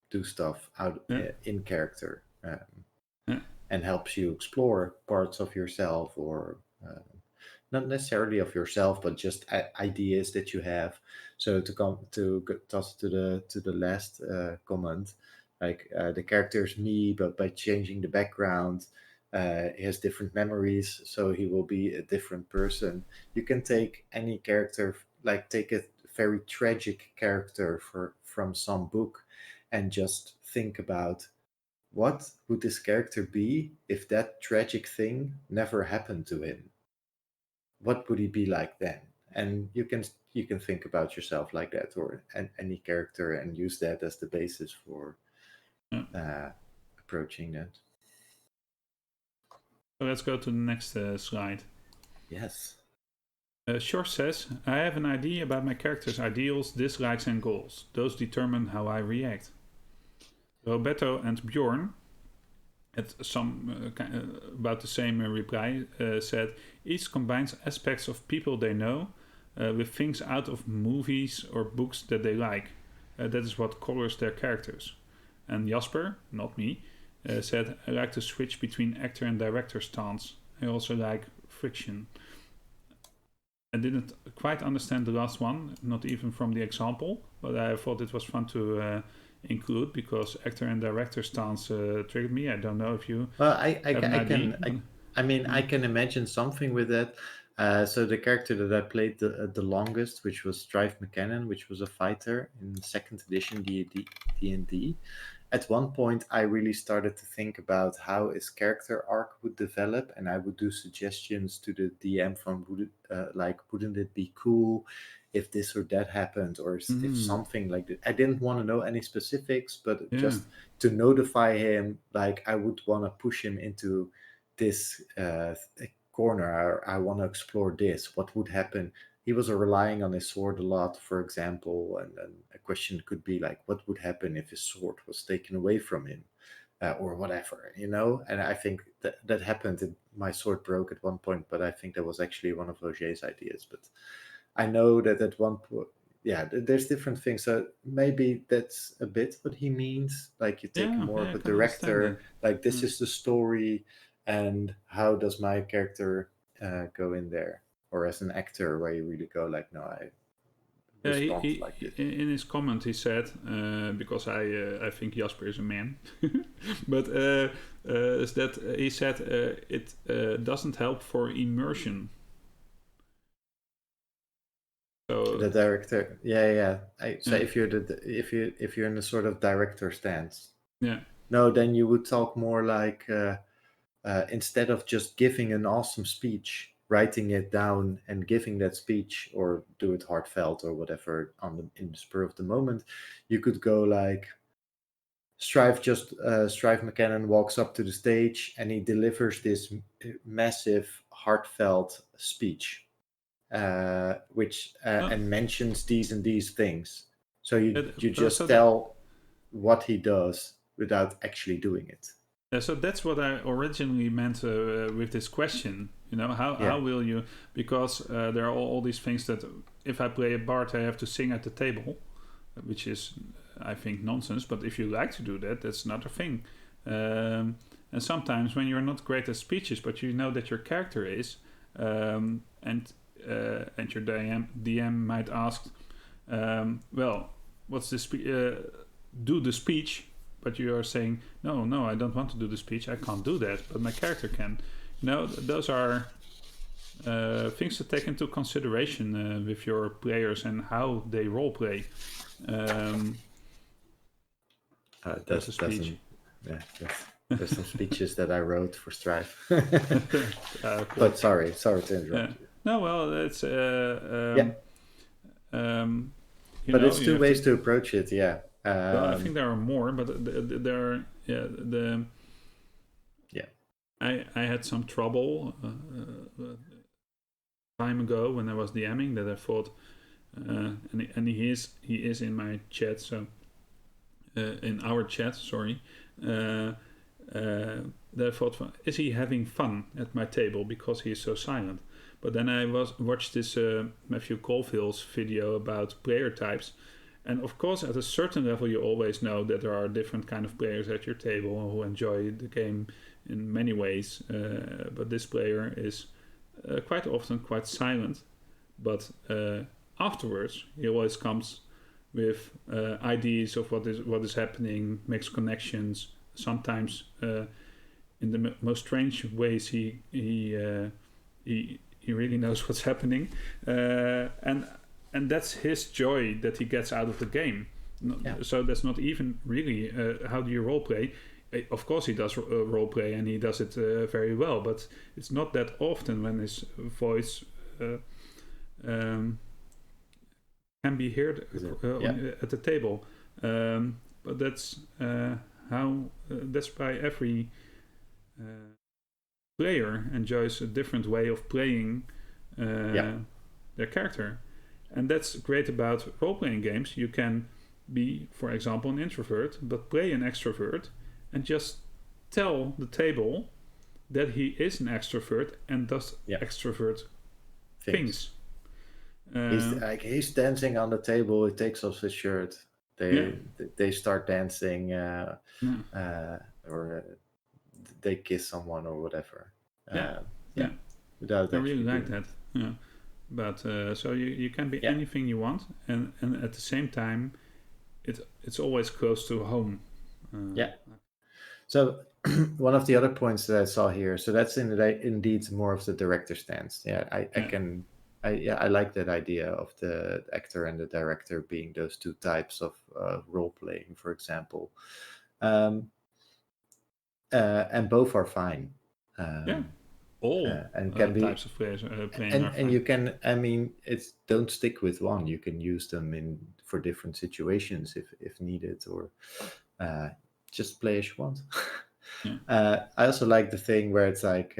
do stuff out in character, and helps you explore parts of yourself or not necessarily of yourself, but just ideas that you have. So toss to the last comment, like the character is me, but by changing the background, he has different memories, so he will be a different person. You can take any character, like take a very tragic character from some book, and just think about what would this character be if that tragic thing never happened to him. What would he be like then? And you can think about yourself like that, or any character, and use that as the basis for Yeah. approaching that. So let's go to the next slide. Yes. Shore says, I have an idea about my character's ideals, dislikes and goals. Those determine how I react. Roberto and Bjorn had some about the same reply, said, each combines aspects of people they know with things out of movies or books that they like. That is what colors their characters. And Jasper, not me, said, I like to switch between actor and director stance. I also like friction. I didn't quite understand the last one, not even from the example, but I thought it was fun to include because actor and director stance triggered me. I don't know if you Well, have an idea. I can imagine something with that. So the character that I played the longest, which was Strive McCannon, which was a fighter in second edition D&D. At one point, I really started to think about how his character arc would develop, and I would do suggestions to the DM from like, wouldn't it be cool if this or that happened, or if something like that. I didn't want to know any specifics, but just to notify him, like I would want to push him into this corner. I want to explore this. What would happen? He was relying on his sword a lot, for example, and a question could be like, what would happen if his sword was taken away from him, or whatever, And I think that happened. My sword broke at one point, but I think that was actually one of Roger's ideas. But I know that at one point, yeah, there's different things. So maybe that's a bit what he means. Like you take more of a director, like this is the story, and how does my character go in there? Or as an actor, where you really go like, no, I respond like this. In his comment, he said, because I think Jasper is a man, but is that he said it doesn't help for immersion. So the director, yeah. So if you're in a sort of director stance, no, then you would talk more like instead of just giving an awesome speech, writing it down and giving that speech, or do it heartfelt or whatever in the spur of the moment, you could go like, Strive McCannon walks up to the stage and he delivers this massive heartfelt speech, which and mentions these and these things. So you just tell what he does without actually doing it. So that's what I originally meant with this question. How will you? Because there are all these things that if I play a bard, I have to sing at the table, which is, I think, nonsense. But if you like to do that, that's another thing. And sometimes when you're not great at speeches, but you know that your character is, and your DM might ask, well, what's the do the speech. But you are saying, no, I don't want to do the speech. I can't do that, but my character can. Those are things to take into consideration with your players and how they roleplay. That's a speech. There's some speeches that I wrote for Strive. But sorry to interrupt you. No, well, it's but it's two ways to approach it. Yeah. Well, I think there are more, but there are I had some trouble time ago when I was DMing that I thought, and he is in my chat, so in our chat, sorry. That I thought, is he having fun at my table because he is so silent? But then I watched this Matthew Colville's video about player types. And of course, at a certain level, you always know that there are different kind of players at your table who enjoy the game in many ways. But this player is quite often quite silent, but afterwards he always comes with ideas of what is happening, makes connections. Sometimes in the most strange ways, he really knows what's happening, and that's his joy that he gets out of the game. So that's not even really how do you role play. Of course he does role play, and he does it very well, but it's not that often when his voice can be heard at the table. But that's that's why every player enjoys a different way of playing their character, and that's great about role-playing games. You can be, for example, an introvert but play an extrovert and just tell the table that he is an extrovert and does extrovert things. He's dancing on the table. He takes off his shirt. They start dancing, or they kiss someone or whatever. Without I really like that. Yeah, but so you can be anything you want, and at the same time, it's always close to home. So one of the other points that I saw here. So that's indeed more of the director stance. I like that idea of the actor and the director being those two types of role playing, for example, and both are fine. All and can be types of players playing are fine. And you can, I mean, don't stick with one. You can use them for different situations if needed, or just play as you want. I also like the thing where it's like,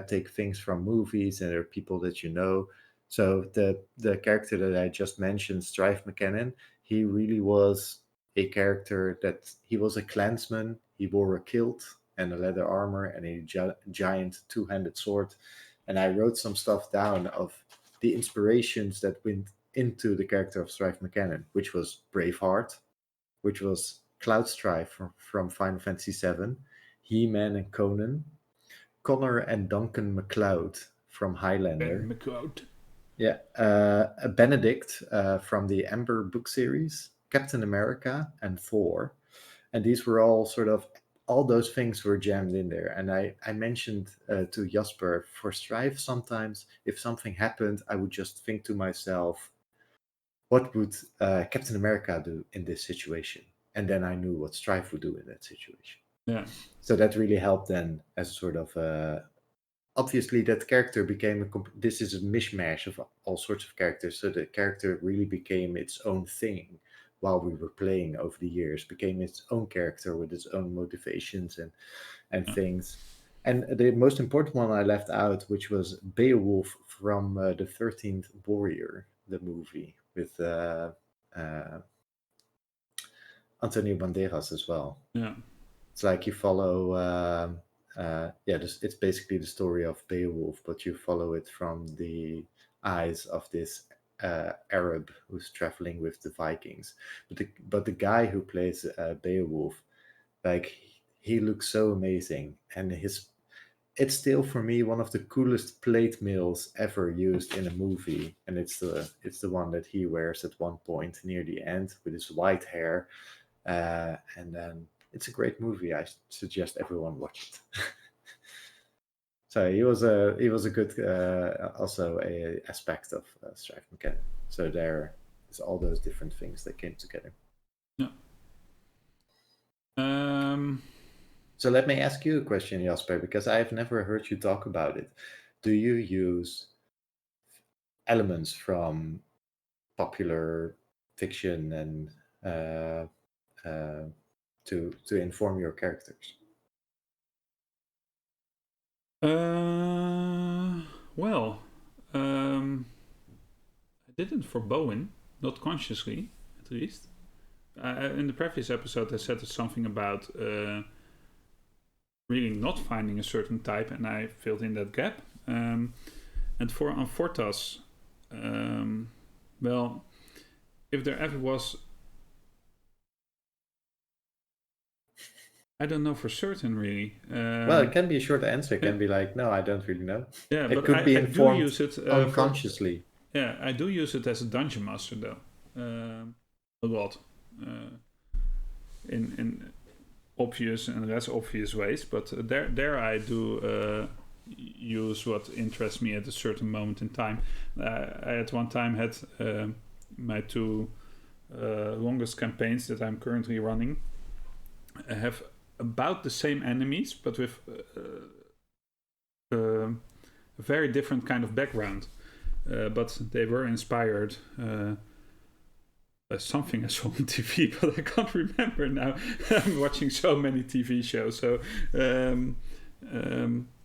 take things from movies and there are people that you know. So the character that I just mentioned, Strife McKinnon, he really was a character that he was a Klansman. He wore a kilt and a leather armor and a giant two-handed sword. And I wrote some stuff down of the inspirations that went into the character of Strife McKinnon, which was Braveheart, which was Cloud Strife from Final Fantasy VII, He-Man and Conan, Connor and Duncan MacLeod from Highlander. Ben MacLeod. Yeah, Benedict from the Ember book series, Captain America, and Thor. And these were all all those things were jammed in there. And I mentioned to Jasper, for Strife, sometimes if something happened, I would just think to myself, what would Captain America do in this situation? And then I knew what Strife would do in that situation. Yeah. So that really helped then as obviously that character became this is a mishmash of all sorts of characters. So the character really became its own thing while we were playing over the years, became its own character with its own motivations and things. And the most important one I left out, which was Beowulf from the 13th Warrior, the movie with Antonio Banderas as well. Yeah. It's like you follow, it's basically the story of Beowulf, but you follow it from the eyes of this Arab who's traveling with the Vikings. But the guy who plays Beowulf, like he looks so amazing, and it's still for me one of the coolest plate mails ever used in a movie, and it's the one that he wears at one point near the end with his white hair, and then it's a great movie. I suggest everyone watch it. So he was a good also a aspect of Strife McKinnon. So there's all those different things that came together. Yeah. So let me ask you a question, Jasper, because I have never heard you talk about it. Do you use elements from popular fiction and to inform your characters? I didn't for Bowen, not consciously, at least. In the previous episode, I said something about really not finding a certain type, and I filled in that gap. And for Amfortas, if there ever was I don't know for certain, really. Well, it can be a short answer. It can be like, no, I don't really know. Yeah, It but could be I do informed use it unconsciously. I do use it as a dungeon master though, a lot, in obvious and less obvious ways. But there I do use what interests me at a certain moment in time. I at one time had my two longest campaigns that I'm currently running. I have about the same enemies, but with a very different kind of background. But they were inspired by something I saw on TV, but I can't remember now. I'm watching so many TV shows, so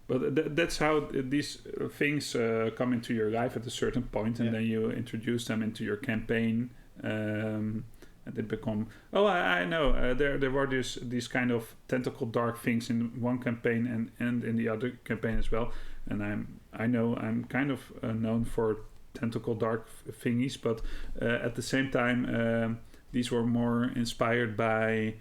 but that's how these things come into your life at a certain point, and then you introduce them into your campaign. And they become I know there were these kind of tentacle dark things in one campaign and in the other campaign as well, and I know I'm kind of known for tentacle dark thingies, but at the same time these were more inspired by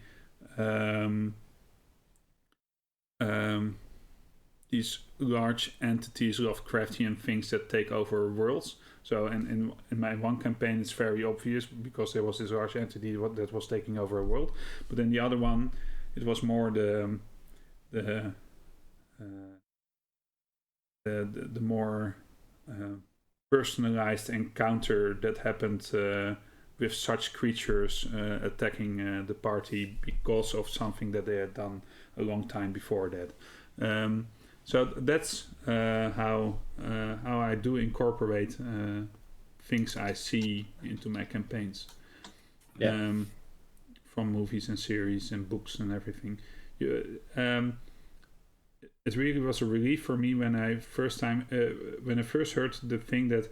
these large entities, Lovecraftian things that take over worlds. So in my one campaign, it's very obvious because there was this large entity that was taking over a world. But in the other one, it was more the more personalized encounter that happened with such creatures attacking the party because of something that they had done a long time before that. So that's how I do incorporate things I see into my campaigns, from movies and series and books and everything. It really was a relief for me when I first heard the thing that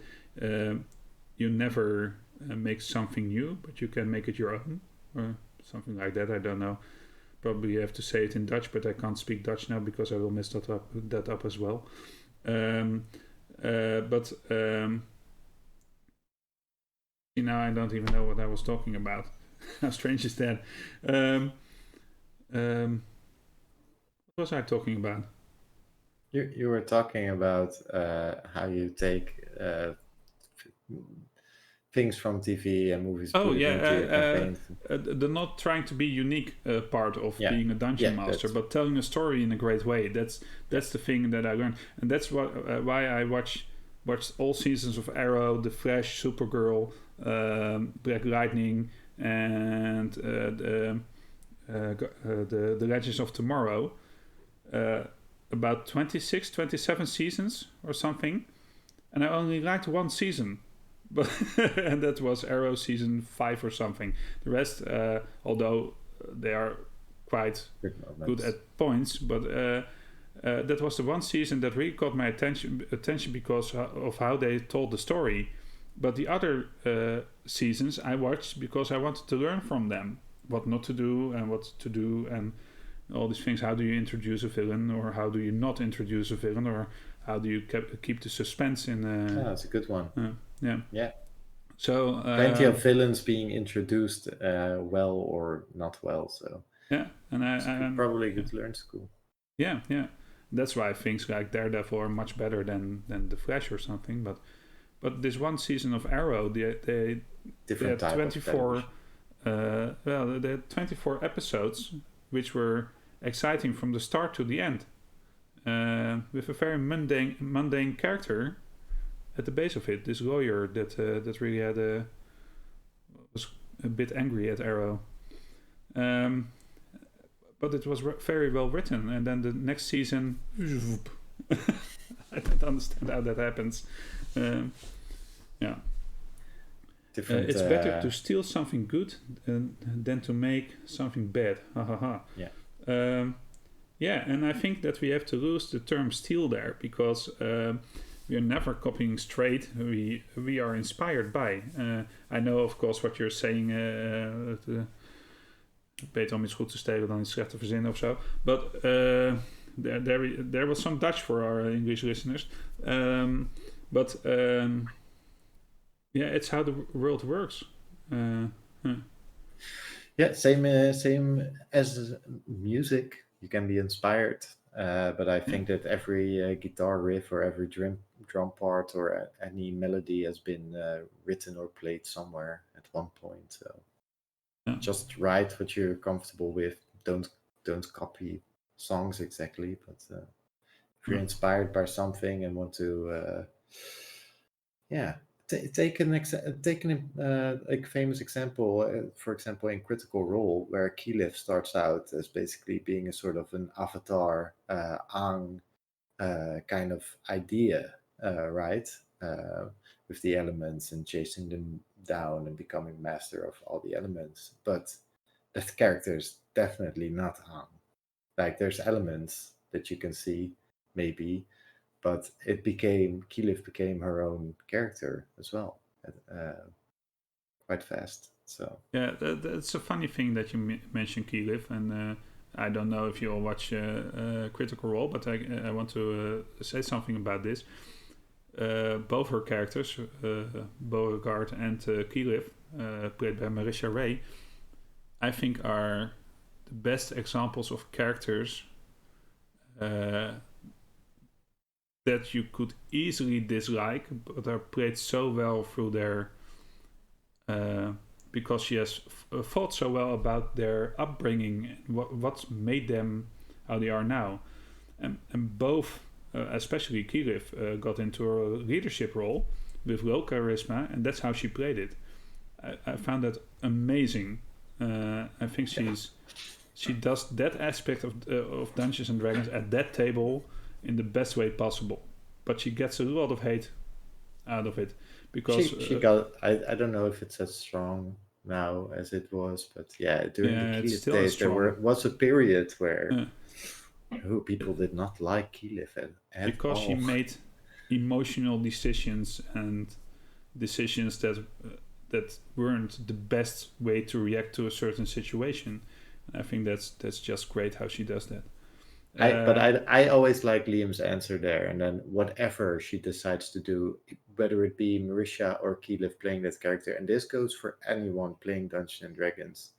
you never make something new, but you can make it your own, or something like that. I don't know. Probably have to say it in Dutch, but I can't speak Dutch now because I will mess that up as well. But now I don't even know what I was talking about. How strange is that? What was I talking about? You were talking about how you take things from TV and movies. Into your campaigns. The not trying to be unique part of being a dungeon master, but telling a story in a great way. That's the thing that I learned, and that's why I watched all seasons of Arrow, The Flash, Supergirl, Black Lightning, and the Legends of Tomorrow. About 26, 27 seasons or something, and I only liked one season. But and that was Arrow season 5 or something. The rest, although they are quite good at points, but that was the one season that really caught my attention because of how they told the story. But the other seasons I watched because I wanted to learn from them what not to do and what to do and all these things. How do you introduce a villain, or how do you not introduce a villain, or how do you keep the suspense in? That's a good one. Yeah. So plenty of villains being introduced well or not well. So and I probably good to learn school. Yeah. That's why things like Daredevil are much better than the Flash or something. But this one season of Arrow, they had 24. They had 24 episodes, which were exciting from the start to the end, with a very mundane character at the base of it. This lawyer that really was a bit angry at Arrow, but it was very well written. And then the next season, I don't understand how that happens. It's better to steal something good than to make something bad. Ha ha ha. And I think that we have to lose the term steal there, because we are never copying straight. We are inspired by. I know, of course, what you're saying. Beter om iets goed te stelen dan iets slecht te verzinnen of zo. But there was some Dutch for our English listeners. It's how the world works. Yeah, same as music. You can be inspired, but I Yeah, think that every guitar riff or every drum part or any melody has been written or played somewhere at one point. So yeah, just write what you're comfortable with. Don't copy songs exactly, but if yeah, you're inspired by something and want to, yeah, take a famous example. For example, in Critical Role, where Keyleth starts out as basically being a sort of an avatar, Aang kind of idea, right? Uh, with the elements and chasing them down and becoming master of all the elements. But that character is definitely not Aang. Like there's elements that you can see, maybe, but Keyleth became her own character as well, quite fast. So yeah. That's a funny thing that you mentioned Keyleth, and I don't know if you all watch Critical Role, but I want to say something about this. Both her characters, Beauregard and Keyleth, played by Marisha Ray, I think are the best examples of characters uh, that you could easily dislike, but are played so well through their uh, because she has thought so well about their upbringing and what's made them how they are now, and both, especially Keyleth, got into a leadership role with low charisma, and that's how she played it. I found that amazing. I think she does that aspect of Dungeons and Dragons at that table in the best way possible. But she gets a lot of hate out of it because she got. I don't know if it's as strong now as it was, but yeah, during the yeah, it's Keyleth still as days, there strong. was a period where Uh, who people did not like Keyleth at because she all. made emotional decisions and decisions that weren't the best way to react to a certain situation. And I think that's just great how she does that. But Uh, I always like Liam's answer there, and then whatever she decides to do, whether it be Marisha or Keyleth playing that character, and this goes for anyone playing Dungeons and Dragons,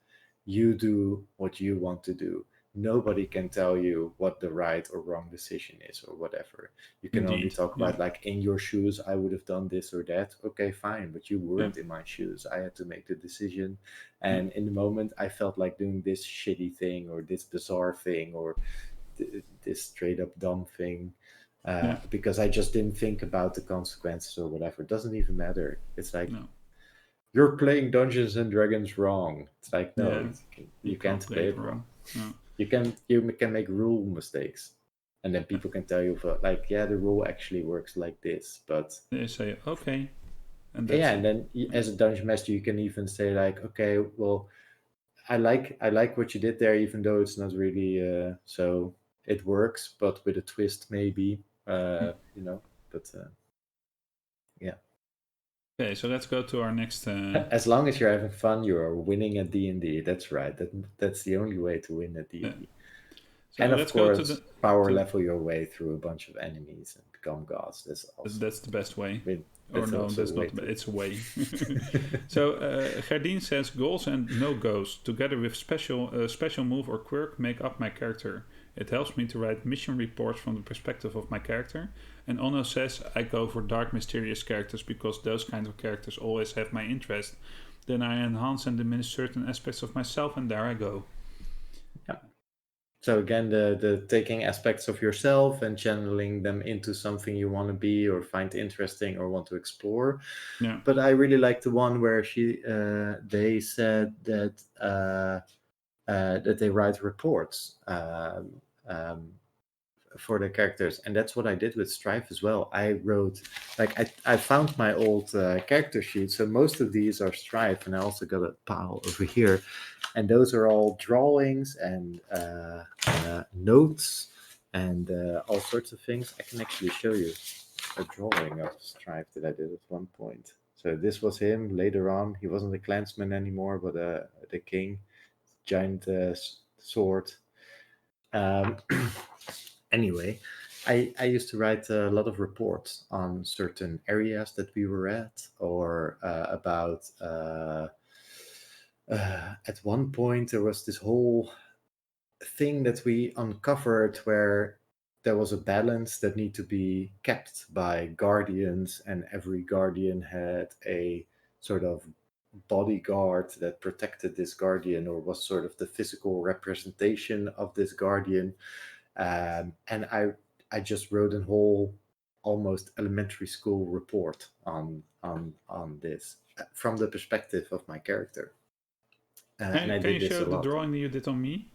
you do what you want to do. Nobody can tell you what the right or wrong decision is or whatever. You can only Indeed, talk yeah, about like in your shoes, I would have done this or that. Okay, fine, but you yeah, weren't in my shoes. I had to make the decision, yeah, and in the moment, I felt like doing this shitty thing or this bizarre thing or this straight up dumb thing yeah. because I just didn't think about the consequences or whatever. It doesn't even matter. It's like No, you're playing Dungeons and Dragons wrong. It's like no, yeah, you you can't can't play play it it wrong. wrong. No, You can make rule mistakes, and then people can tell you like yeah, the rule actually works like this, but they say okay, and yeah, that's and it. then as a dungeon master, you can even say like okay, well, I like what you did there, even though it's not really so it works, but with a twist maybe, you know. But yeah, Okay, so let's go to our next. as long as you're having fun, you are winning at D&D. That's right. That's the only way to win at Yeah. D&D. So And of let's go course, power to level your way through a bunch of enemies and become gods. That's also that's the best way. Or that's no, also a that's way not. to. It's a way. So Gerdien says goals and no goes together with special move or quirk make up my character. It helps me to write mission reports from the perspective of my character. And Ono says I go for dark, mysterious characters because those kinds of characters always have my interest. Then I enhance and diminish certain aspects of myself, and there I go. Yeah. So again, the taking aspects of yourself and channeling them into something you want to be or find interesting or want to explore. Yeah, But I really like the one where they said that they write reports for their characters, and that's what I did with Strife as well. I wrote like I found my old character sheet, so most of these are Strife, and I also got a pile over here, and those are all drawings and notes and all sorts of things. I can actually show you a drawing of Strife that I did at one point. So this was him later on. He wasn't a clansman anymore, but the king, giant sword. Um, anyway, I used to write a lot of reports on certain areas that we were at or about at one point there was this whole thing that we uncovered where there was a balance that need to be kept by guardians, and every guardian had a sort of bodyguard that protected this guardian or was sort of the physical representation of this guardian. And I just wrote a whole almost elementary school report on this from the perspective of my character. And I Can you did this show a the lot. drawing that you did on me?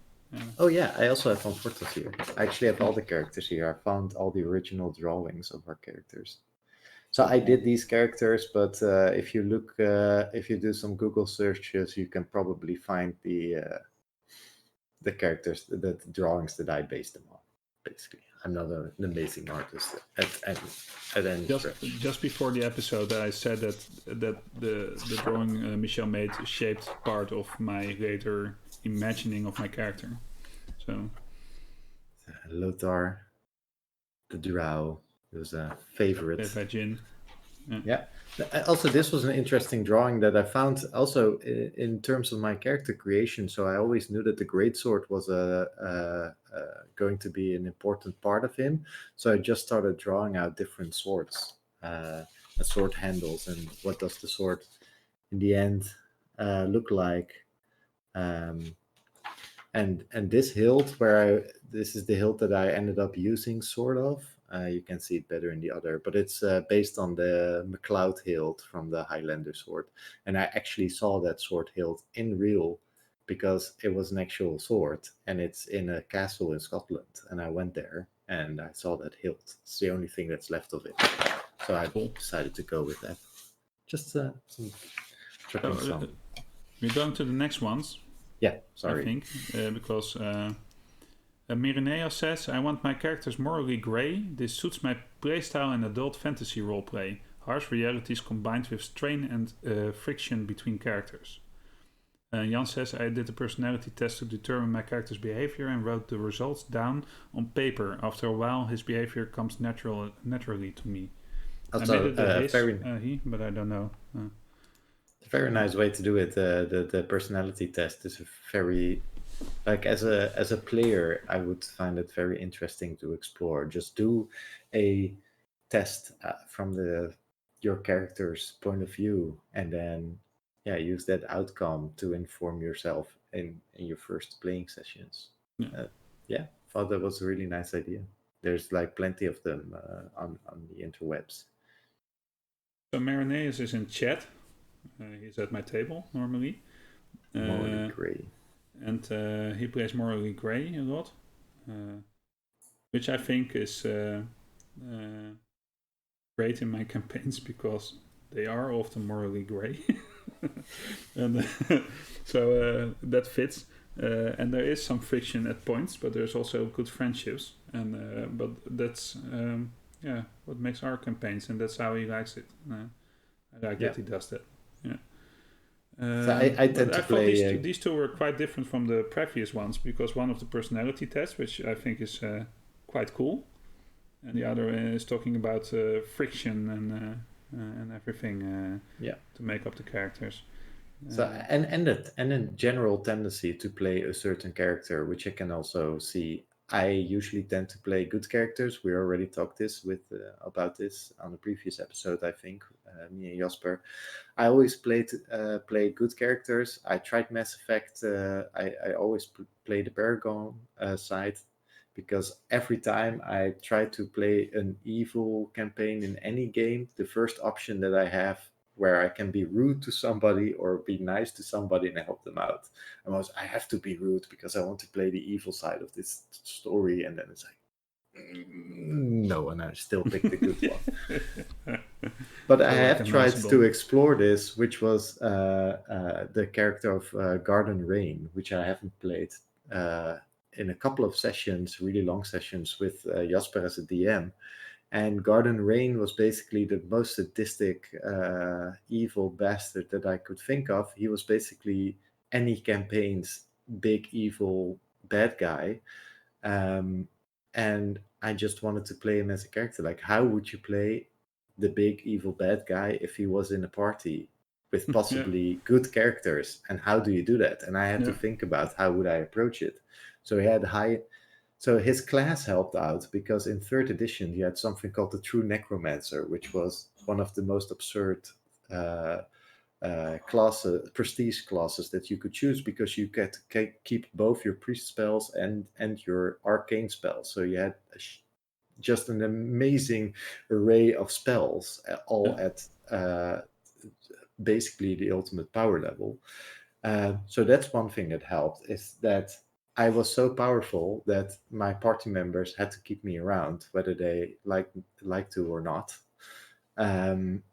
Oh yeah, I also have on photos here. I actually have all the characters here. I found all the original drawings of our characters. So I did these characters, but if you look, if you do some Google searches, you can probably find the characters, the drawings that I based them on. Basically, I'm not an amazing artist at any stretch. Just before the episode, I said that the drawing Michel made shaped part of my later imagining of my character. So Lothar, the drow, was a favorite. played by Jin. Yeah. Also, this was an interesting drawing that I found also in terms of my character creation. So I always knew that the greatsword was going to be an important part of him. So I just started drawing out different swords, sword handles, and what does the sword in the end look like. And this hilt, this is the hilt that I ended up using, sort of. You can see it better in the other, but it's based on the MacLeod hilt from the Highlander sword. And I actually saw that sword hilt in real because it was an actual sword, and it's in a castle in Scotland. And I went there and I saw that hilt. It's the only thing that's left of it. So I decided to go with that. Just some tripping song. We're going to the next ones. Yeah, sorry. I think, because Mirenea says, I want my characters morally grey. This suits my playstyle in adult fantasy roleplay. Harsh realities combined with strain and friction between characters. Jan says, I did a personality test to determine my character's behavior and wrote the results down on paper. After a while, his behavior comes naturally to me. Also, I made it he, but I don't know. A very nice way to do it. The personality test is very, like, as a player, I would find it very interesting to explore. Just do a test from your character's point of view, and then use that outcome to inform yourself in your first playing sessions. Thought that was a really nice idea. There's like plenty of them on the interwebs. So Marineus is in chat. He's at my table normally. Morally grey. And he plays morally grey a lot, which I think is great in my campaigns because they are often morally grey. And so that fits. And there is some friction at points, but there's also good friendships. And but that's what makes our campaigns, and that's how he likes it. I like that he does that. Yeah. So I tend to play. These two were quite different from the previous ones because one of the personality tests, which I think is quite cool, and the other is talking about friction and everything to make up the characters. So and a general tendency to play a certain character, which I can also see. I usually tend to play good characters. We already talked about this on the previous episode, I think, me and Jasper. I always play good characters. I tried Mass Effect. I always play the Paragon side because every time I try to play an evil campaign in any game, the first option that I have where I can be rude to somebody or be nice to somebody and help them out. And I have to be rude because I want to play the evil side of this story. And then it's like, no, and I still pick the good one. But I have tried to explore this, which was the character of Garden Rain, which I haven't played in a couple of sessions, really long sessions with Jasper as a DM. And Garden Rain was basically the most sadistic, evil bastard that I could think of. He was basically any campaign's big, evil, bad guy. And I just wanted to play him as a character. Like, how would you play the big, evil, bad guy if he was in a party? with Yeah. possibly good characters. And how do you do that? And I had to Yeah. think about how would I approach it. So he had so his class helped out because in third edition you had something called the True Necromancer, which was one of the most absurd prestige classes that you could choose, because you get to keep both your priest spells and your arcane spells. So you had just an amazing array of spells, all Yeah. at basically the ultimate power level. So that's one thing that helped, is that I was so powerful that my party members had to keep me around, whether they like to or not. Um,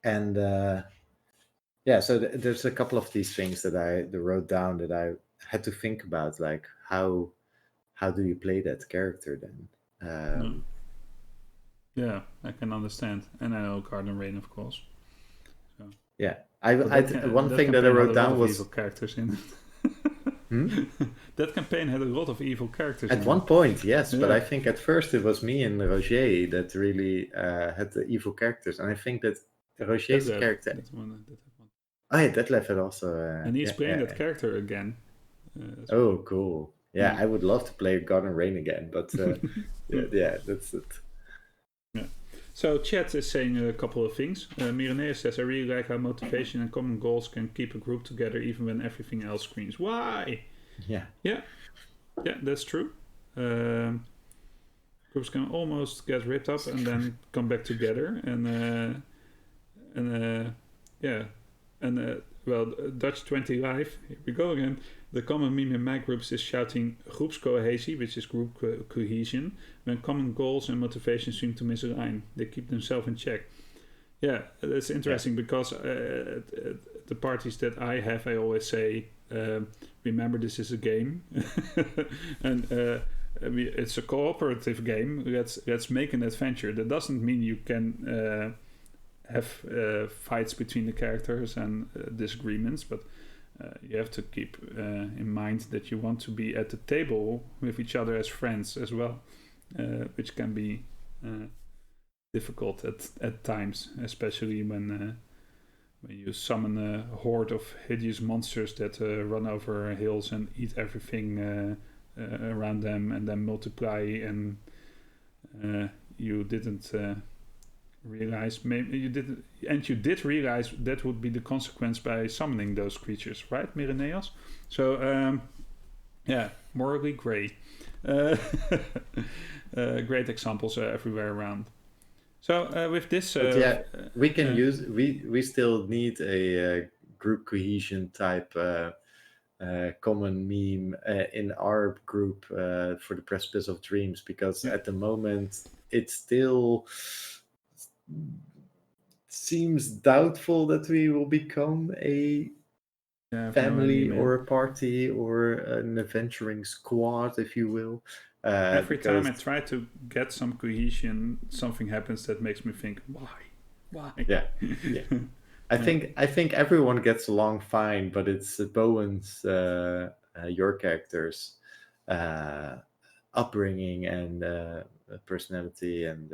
and yeah, so there's a couple of these things that I wrote down that I had to think about, like how do you play that character then? No. Yeah, I can understand, and I know Garden Rain, of course. So, Yeah, but one that thing that I campaign had wrote a lot down of evil was characters in hmm? it. That campaign had a lot of evil characters At in one it. point, yes, but I Yeah, think at first it was me and Roger that really had the evil characters, and I think that Roger's Detlef. character. That's one. That one. Oh yeah, that left it also. And he's Yeah, playing yeah, that yeah. character again as well. Oh, cool. Yeah, Yeah. I would love to play Garden Rain again, but yeah, that's it. Yeah. So chat is saying a couple of things. Mireneus says, I really like how motivation and common goals can keep a group together even when everything else screams, why? Yeah. Yeah, that's true. Groups can almost get ripped up and then come back together. Yeah. Well, Dutch 20 Live, here we go again. The common meme in my groups is shouting groepscohesie, which is group cohesion, when common goals and motivations seem to misalign. They keep themselves in check. Yeah, that's interesting because at the parties that I have, I always say, remember this is a game. And it's a cooperative game. Let's make an adventure. That doesn't mean you can have fights between the characters and disagreements, but you have to keep in mind that you want to be at the table with each other as friends as well, which can be difficult at times, especially when you summon a horde of hideous monsters that run over hills and eat everything around them and then multiply, and you didn't realize, maybe you didn't, and you did realize that would be the consequence by summoning those creatures, right, Mireneos? So yeah, morally grey. Great examples everywhere around. So with this, But yeah, we can use. We still need a group cohesion type common meme in our group for the Precipice of Dreams, because at the moment it still seems doubtful that we will become a family or a party or an adventuring squad, if you will. Every time I try to get some cohesion, something happens that makes me think, why? Yeah. I think everyone gets along fine, but it's Bowen's your character's upbringing and personality and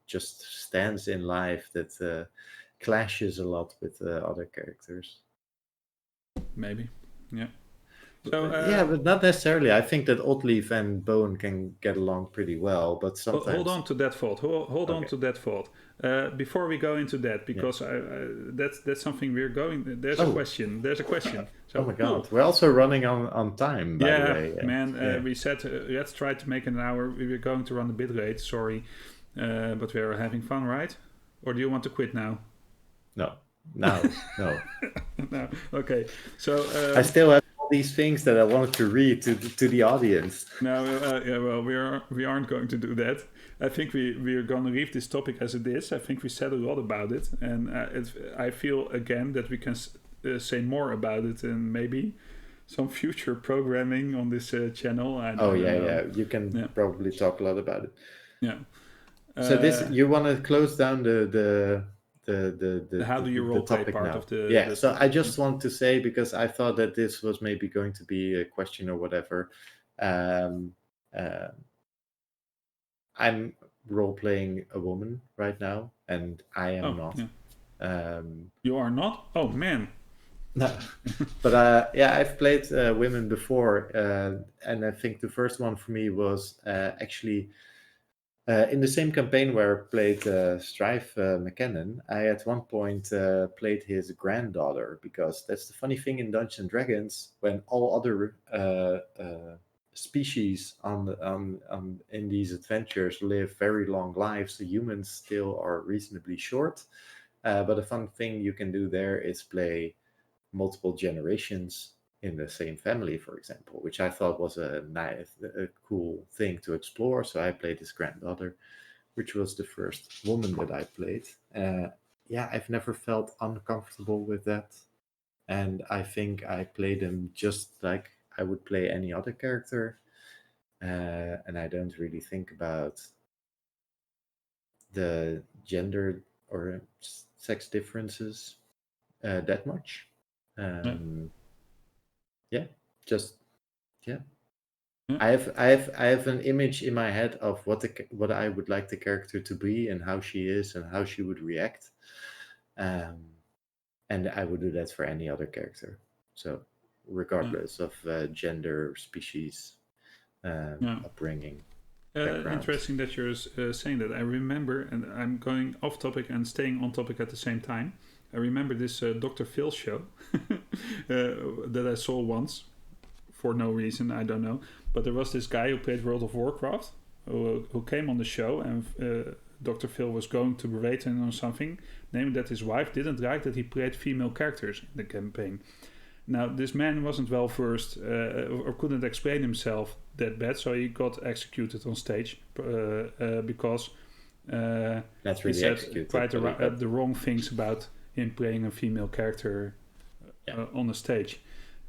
just stance in life that clashes a lot with other characters. Maybe, yeah. So yeah, but not necessarily. I think that Oddleaf and Bowen can get along pretty well, but sometimes. Hold on to that thought. Hold on to that thought. Before we go into that, because that's something we're going. There's a question. There's a question. So, oh my god, we're also running on time. By the way, man. We said let's try to make an hour. We were going to run a bit late. Sorry, but we are having fun, right? Or do you want to quit now? No. No. No. Okay. So I still have all these things that I wanted to read to the audience. No, well, we aren't going to do that. I think we are going to leave this topic as it is. I think we said a lot about it, and I feel again that we can say more about it in maybe some future programming on this channel. You can probably talk a lot about it. Yeah. So this, you want to close down the how do you roleplay part now. of the so I just want to say, because I thought that this was maybe going to be a question or whatever, I'm role playing a woman right now, and I am not. You are not? Oh man. No, but I've played women before, and I think the first one for me was actually in the same campaign where I played Strife McKinnon. I at one point played his granddaughter, because that's the funny thing in Dungeons and Dragons, when all other species in these adventures live very long lives, the humans still are reasonably short. But a fun thing you can do there is play multiple generations in the same family, for example, which I thought was a cool thing to explore. So I played his granddaughter, which was the first woman that I played. I've never felt uncomfortable with that. And I think I played them just like I would play any other character. And I don't really think about the gender or sex differences that much. Just yeah. Yeah. I have an image in my head of what I would like the character to be and how she is and how she would react, and I would do that for any other character. So regardless of gender, species, upbringing. Interesting that you're saying that. I remember, and I'm going off topic and staying on topic at the same time. I remember this Dr. Phil show that I saw once for no reason, I don't know. But there was this guy who played World of Warcraft who came on the show, and Dr. Phil was going to berate him on something, namely that his wife didn't like that he played female characters in the campaign. Now, this man wasn't well versed or couldn't explain himself that bad, so he got executed on stage because That's really he said executed, quite the wrong things about him playing a female character on the stage.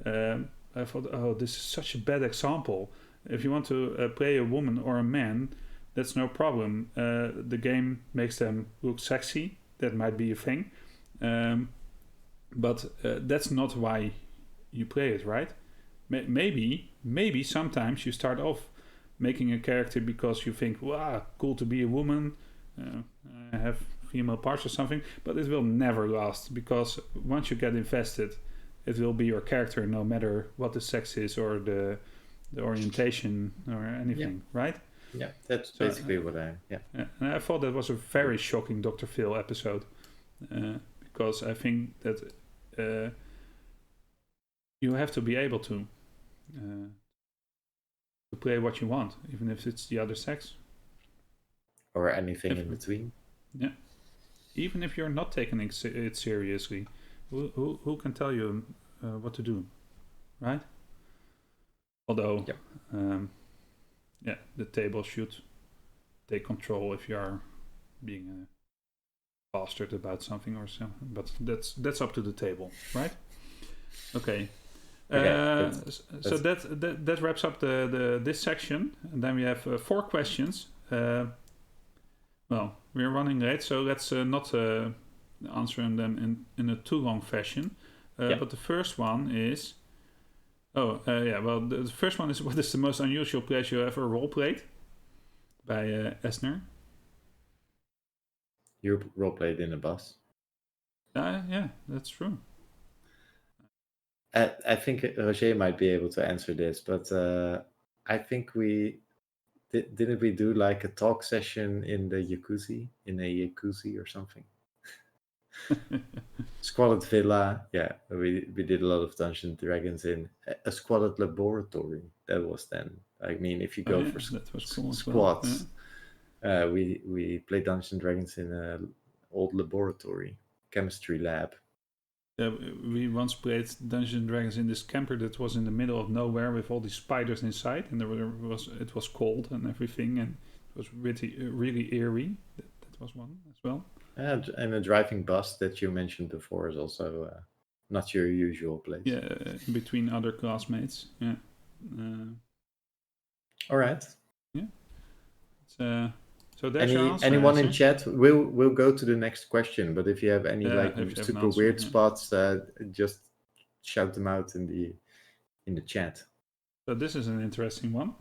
I thought, oh, this is such a bad example. If you want to play a woman or a man, that's no problem. The game makes them look sexy. That might be a thing. But that's not why you play it, right? Maybe sometimes you start off making a character because you think, wow, cool to be a woman. I have female parts or something. But it will never last, because once you get invested, it will be your character no matter what the sex is or the orientation or anything, right? Yeah, that's basically what I... Yeah. And I thought that was a very shocking Dr. Phil episode, because I think that you have to be able to play what you want, even if it's the other sex. Or anything in between. Yeah. Even if you're not taking it seriously. Who can tell you what to do, right? Although, the table should take control if you are being a bastard about something or something. But that's up to the table, right? Okay. So that wraps up this section, and then we have 4 questions. Well, we're running late, so let's not answering them in a too long fashion. But the first one is... the first one is, what is the most unusual place you ever roleplayed? By Esner. You roleplayed in a bus. Yeah, that's true. I think Roger might be able to answer this, but I think didn't we do like a talk session in a jacuzzi or something? Squalid Villa, we did a lot of Dungeons and Dragons in a squalid laboratory. That was then. I mean, if you go for squads, we played Dungeons and Dragons in an old laboratory, chemistry lab. Yeah, we once played Dungeons and Dragons in this camper that was in the middle of nowhere with all these spiders inside, and it was cold and everything, and it was really eerie. That was one as well. And a driving bus that you mentioned before is also not your usual place. Yeah, between other classmates. Yeah. All right. Yeah. So there's your answer. Anyone in chat, we'll go to the next question. But if you have any super weird spots, just shout them out in the chat. So this is an interesting one.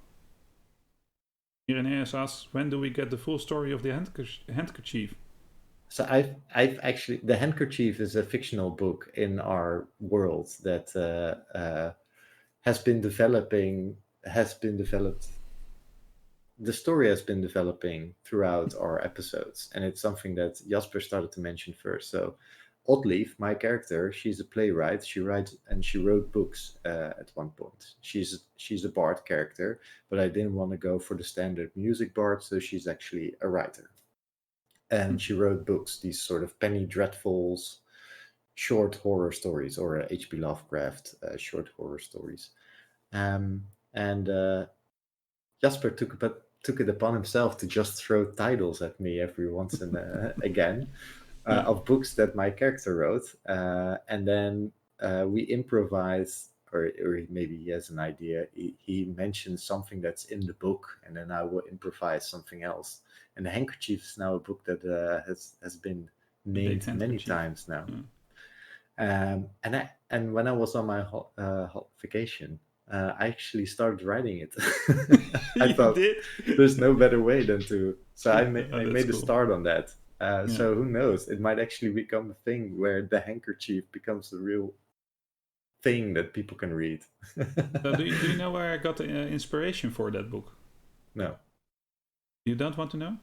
Irenaeus asks, when do we get the full story of the handkerchief? So I've actually, The Handkerchief is a fictional book in our world that has been developed. The story has been developing throughout our episodes, and it's something that Jasper started to mention first. So Oddleaf, my character, she's a playwright. She writes and she wrote books at one point. She's a bard character, but I didn't want to go for the standard music bard, so she's actually a writer. And she wrote books, these sort of penny dreadfuls, short horror stories, or H.P. Lovecraft short horror stories. And Jasper took it upon himself to just throw titles at me every once and again of books that my character wrote, and then we improvise, or maybe he has an idea. He mentions something that's in the book, and then I will improvise something else. And The Handkerchief is now a book that has been named many times now. And when I was on my vacation, I actually started writing it. I thought there's no better way than to. So I made a start on that. So who knows? It might actually become a thing where The Handkerchief becomes a real thing that people can read. So do you know where I got the inspiration for that book? No. You don't want to know?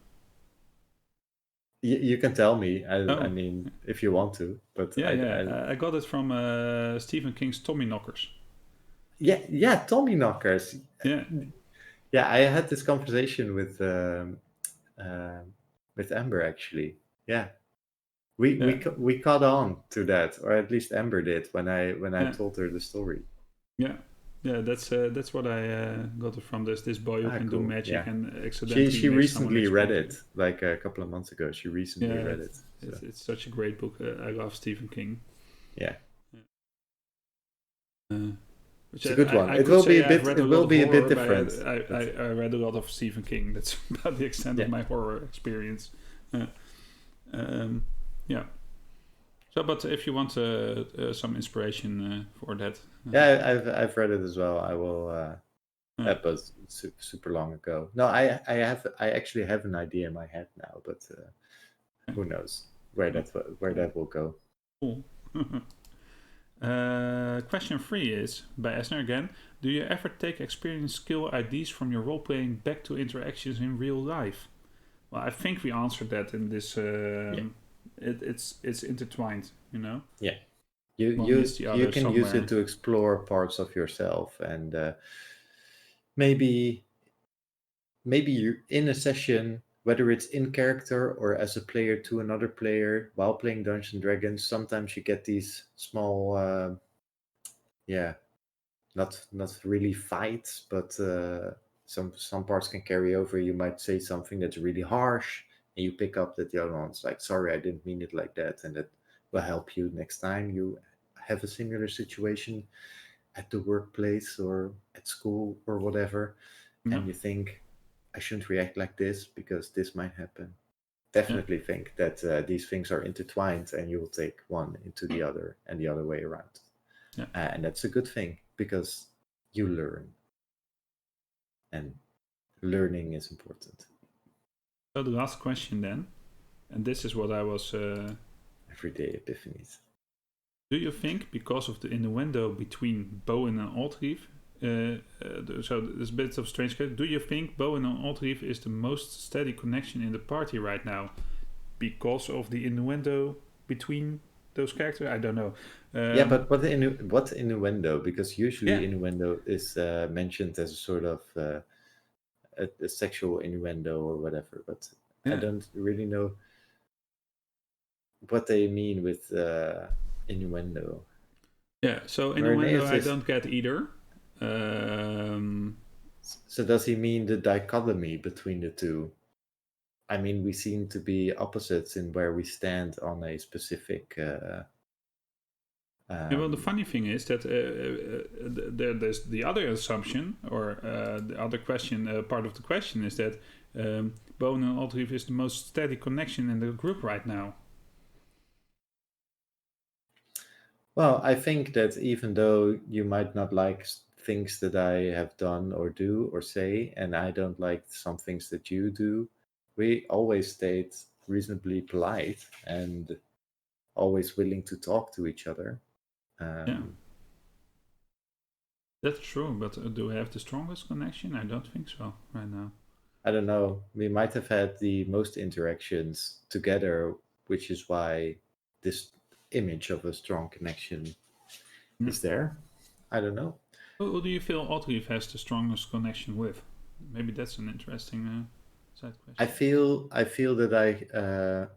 You can tell me. I mean, if you want to, but I got it from Stephen King's Tommyknockers. Yeah, Tommyknockers. Yeah. I had this conversation with Amber actually. Yeah, we caught on to that, or at least Amber did when I told her the story. Yeah, that's what I got it from. This boy who can do magic and accidentally. She recently read it, like a couple of months ago. She recently read it. So. It's such a great book. I love Stephen King. Yeah. It's a good one. It will be a bit different. I read a lot of Stephen King. That's about the extent of my horror experience. Yeah. So, but if you want some inspiration for that, I've read it as well. I will. But super long ago. No, I actually have an idea in my head now, but who knows where that will go. Cool. Question 3 is by Esner again. Do you ever take experience skill IDs from your role playing back to interactions in real life? Well, I think we answered that in this. It's intertwined, you know. Yeah, you can use it to explore parts of yourself, and maybe you're in a session, whether it's in character or as a player to another player while playing Dungeons and Dragons. Sometimes you get these small, not really fights, but some parts can carry over. You might say something that's really harsh, and you pick up that the other one's like, sorry, I didn't mean it like that, and that will help you next time you have a similar situation at the workplace or at school or whatever, and you think, I shouldn't react like this because this might happen. Definitely think that these things are intertwined, and you will take one into the other and the other way around. And that's a good thing because you learn, and learning is important. So the last question then, and this is what I was... Everyday epiphanies. Do you think because of the innuendo between Bowen and Oddleaf, so there's a bit of strange question, do you think Bowen and Oddleaf is the most steady connection in the party right now because of the innuendo between those characters? I don't know. But what innuendo? Because usually innuendo is mentioned as a sort of a sexual innuendo or whatever, but I don't really know what they mean with innuendo. Yeah, so innuendo I don't get either. So does he mean the dichotomy between the two? I mean, we seem to be opposites in where we stand on a specific... well, the funny thing is that there's the other assumption, or the other question, part of the question is that Bowen and Oddleaf is the most steady connection in the group right now. Well, I think that even though you might not like things that I have done or do or say, and I don't like some things that you do, we always stayed reasonably polite and always willing to talk to each other. Yeah, that's true. But do we have the strongest connection? I don't think so right now. I don't know. We might have had the most interactions together, which is why this image of a strong connection Yeah. is there. I don't know. Who do you feel Oddleif has the strongest connection with? Maybe that's an interesting side I question. feel that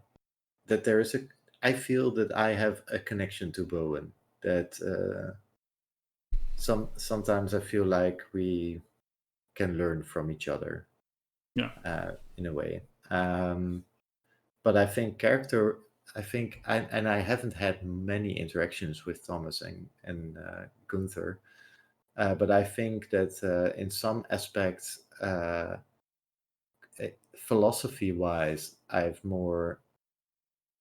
that there is a I feel that I have a connection to Bowen. That sometimes I feel like we can learn from each other Yeah. in a way. But I think and I haven't had many interactions with Thomas and Gunther, but I think that in some aspects, philosophy-wise, I've more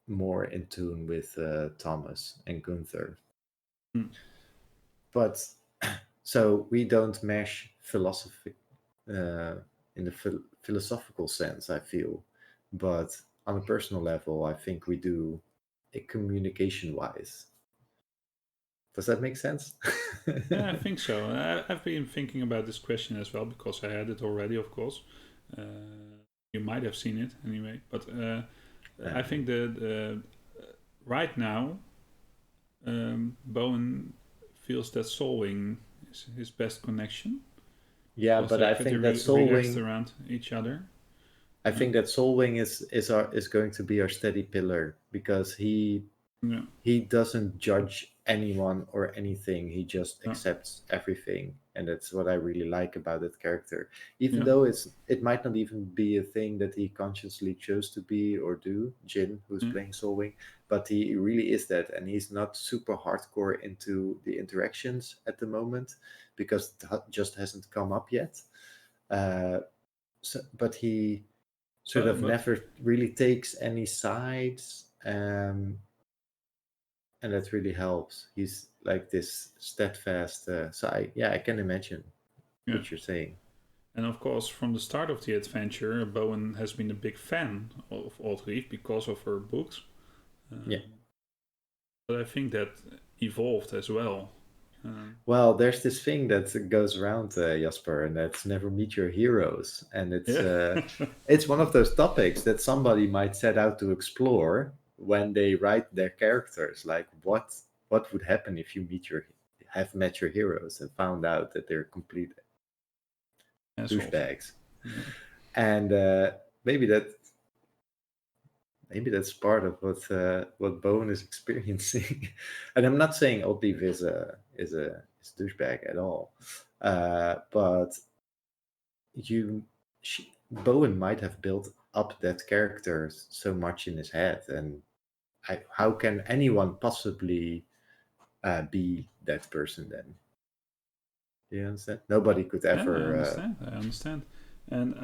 in tune with Thomas and Gunther. Mm. But so we don't mesh philosophy in the philosophical sense, I feel, but on a personal level, I think we do communication-wise. Does that make sense? Yeah, I think so. I've been thinking about this question as well because I had it already, of course. You might have seen it anyway, but I think that right now, Bowen feels that Solwing is his best connection. Yeah, Because but they're I pretty think that relaxed Solwing, around each other. I think that Solwing is going to be our steady pillar because Yeah, he doesn't judge anyone or anything. He just yeah, accepts everything, and that's what I really like about that character. Even yeah, though it might not even be a thing that he consciously chose to be or do, Jin, who's yeah, playing Solwing, but he really is that, and he's not super hardcore into the interactions at the moment because it just hasn't come up yet. But he sort of but never really takes any sides. And that really helps. He's like this steadfast. I can imagine yeah. what you're saying. And of course, from the start of the adventure, Bowen has been a big fan of Oddleif because of her books. Yeah. But I think that evolved as well. Um, Well, there's this thing that goes around, Jasper, and that's never meet your heroes, and yeah, it's one of those topics that somebody might set out to explore when they write their characters. Like, what would happen if you have met your heroes and found out that they're complete assholes. douchebags, Yeah, and maybe that maybe that's part of what Bowen is experiencing. And I'm not saying Oddleif is douchebag at all, but you Bowen might have built up that character so much in his head, and how can anyone possibly be that person then? Do you understand? Nobody could yeah, I ever. understand. I understand, and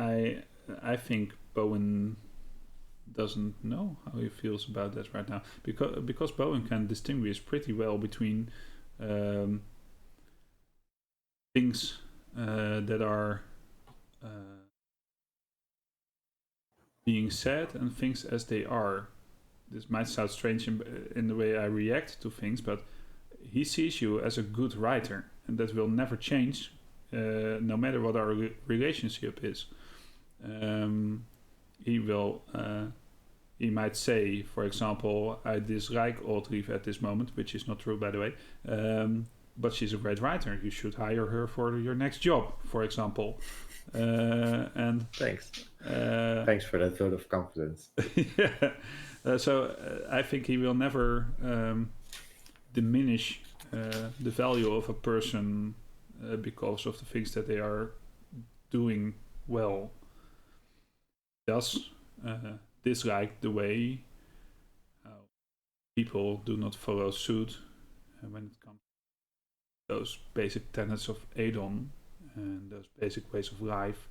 I think Bowen doesn't know how he feels about that right now because Bowen can distinguish pretty well between um, things that are being said and things as they are. This might sound strange in the way I react to things, but he sees you as a good writer, and that will never change, no matter what our relationship is. Um, he will. He might say, for example, I dislike Oddleif at this moment, which is not true, by the way. But she's a great writer. You should hire her for your next job, for example. And Thanks. uh, Thanks for that vote of confidence. yeah. So I think he will never diminish the value of a person because of the things that they are doing well. Does dislike the way how people do not follow suit when it comes to those basic tenets of Adon and those basic ways of life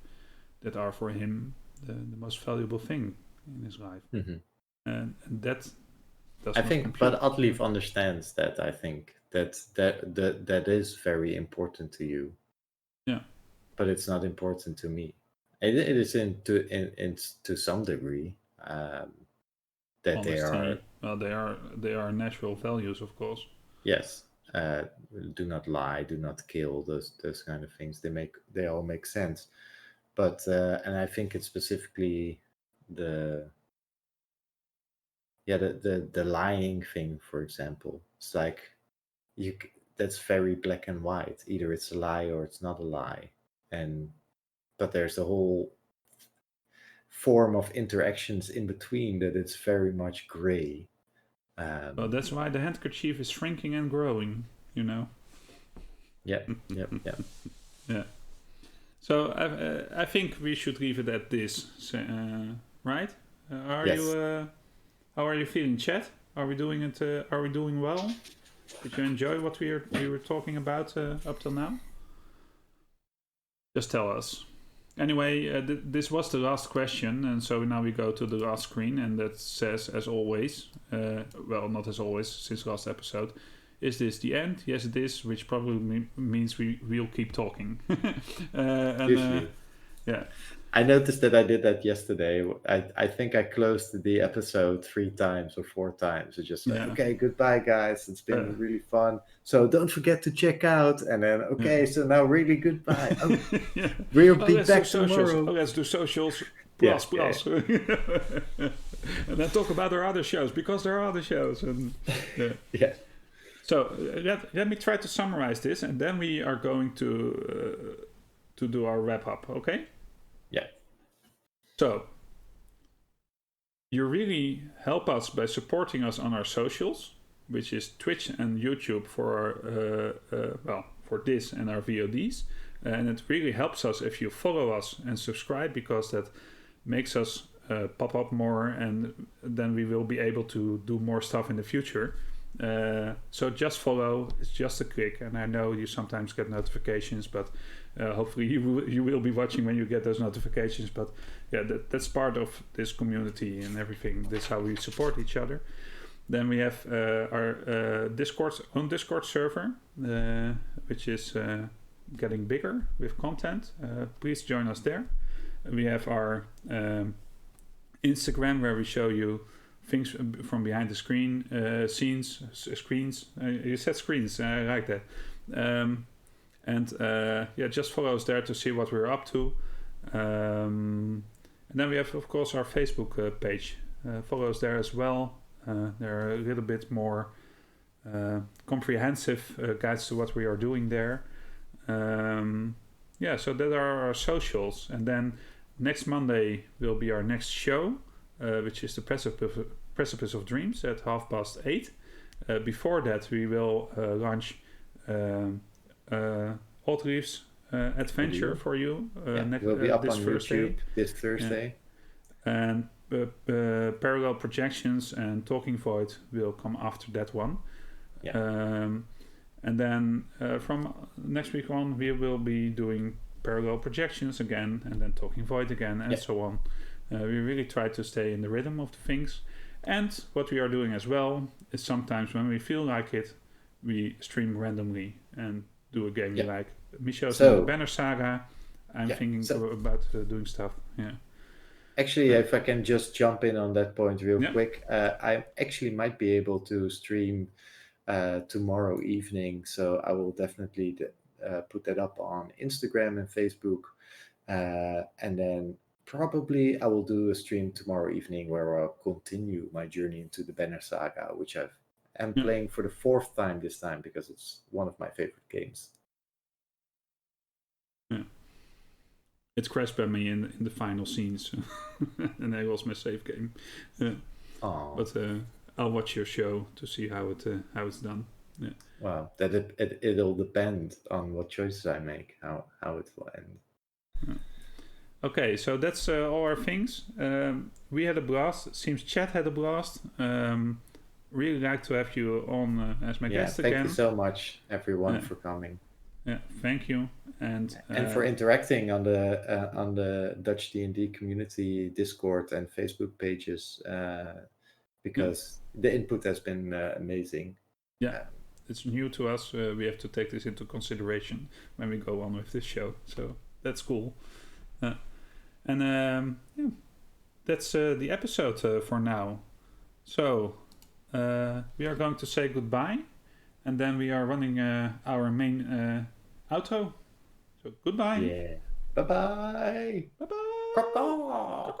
that are for him the most valuable thing in his life. Mm-hmm. And that does I not think, compute. but Oddleif understands that. I think that is very important to you, Yeah, but it's not important to me. It is to some degree. that they Honesty. are, Well, they are natural values, of course. yes, do not lie, do not kill, those kind of things. They all make sense. But and I think it's specifically the the lying thing, for example. It's like that's very black and white. Either it's a lie or it's not a lie. But there's a whole form of interactions in between that it's very much gray. Well, that's why the handkerchief is shrinking and growing. Yep. Yeah. So I think we should leave it at this, right? Yes. How are you feeling, chat? Are we doing it? Are we doing well? Did you enjoy what we were talking about up till now? Just tell us. Anyway, this was the last question, and so now we go to the last screen, and that says, as always, well, not as always, since last episode, is this the end? Yes, it is, which probably means we'll keep talking. Yeah. I noticed that I did that yesterday. I think I closed the episode 3 times or 4 times. I just said, okay, goodbye, guys. It's been really fun. So don't forget to check out. And then, so now really goodbye. Oh, we'll be back tomorrow. Let's do socials. Plus. And then talk about our other shows, because there are other shows. And, yeah. So let me try to summarize this, and then we are going to do our wrap up, okay? Yeah. So you really help us by supporting us on our socials, which is Twitch and YouTube for our for this and our VODs, and it really helps us if you follow us and subscribe, because that makes us pop up more, and then we will be able to do more stuff in the future. So just follow. It's just a click, and I know you sometimes get notifications, but hopefully you will be watching when you get those notifications. But yeah, that's part of this community and everything. That's how we support each other. Then we have our Discord server, which is getting bigger with content. Please join us there. We have our Instagram, where we show you things from behind the screen, screens. You said screens. I like that. Just follow us there to see what we're up to. And then we have, of course, our Facebook page. Follow us there as well. There are a little bit more comprehensive guides to what we are doing there. So that are our socials. And then next Monday will be our next show, which is the Precipice of Dreams at 8:30. Before that, we will launch Oddleaf's adventure for you. Will be up on YouTube this Thursday. And Parallel Projections and Talking Void will come after that one. And then from next week on, we will be doing Parallel Projections again, and then Talking Void again, and so on. We really try to stay in the rhythm of the things. And what we are doing as well is sometimes when we feel like it, we stream randomly and do a game we like. Michel's in the Banner Saga. I'm thinking about doing stuff. Yeah. Actually, if I can just jump in on that point real quick, I actually might be able to stream tomorrow evening, so I will definitely put that up on Instagram and Facebook, and then probably I will do a stream tomorrow evening where I'll continue my journey into the Banner Saga, which I'm playing for the 4th time this time, because it's one of my favorite games. Yeah. It crashed by me in the final scenes, and that was my save game. But I'll watch your show to see how it's done. Yeah. Wow, it'll depend on what choices I make, how it will end. Yeah. Okay, so that's all our things. We had a blast. It seems chat had a blast. Really like to have you on as my guest again. Thank you so much, everyone, for coming. Yeah, thank you, and for interacting on the Dutch D&D community Discord and Facebook pages, because the input has been amazing. Yeah, it's new to us. We have to take this into consideration when we go on with this show. So that's cool. That's the episode for now. So we are going to say goodbye, and then we are running our main outro. So goodbye. Yeah. Bye bye. Bye bye. Caw-caw.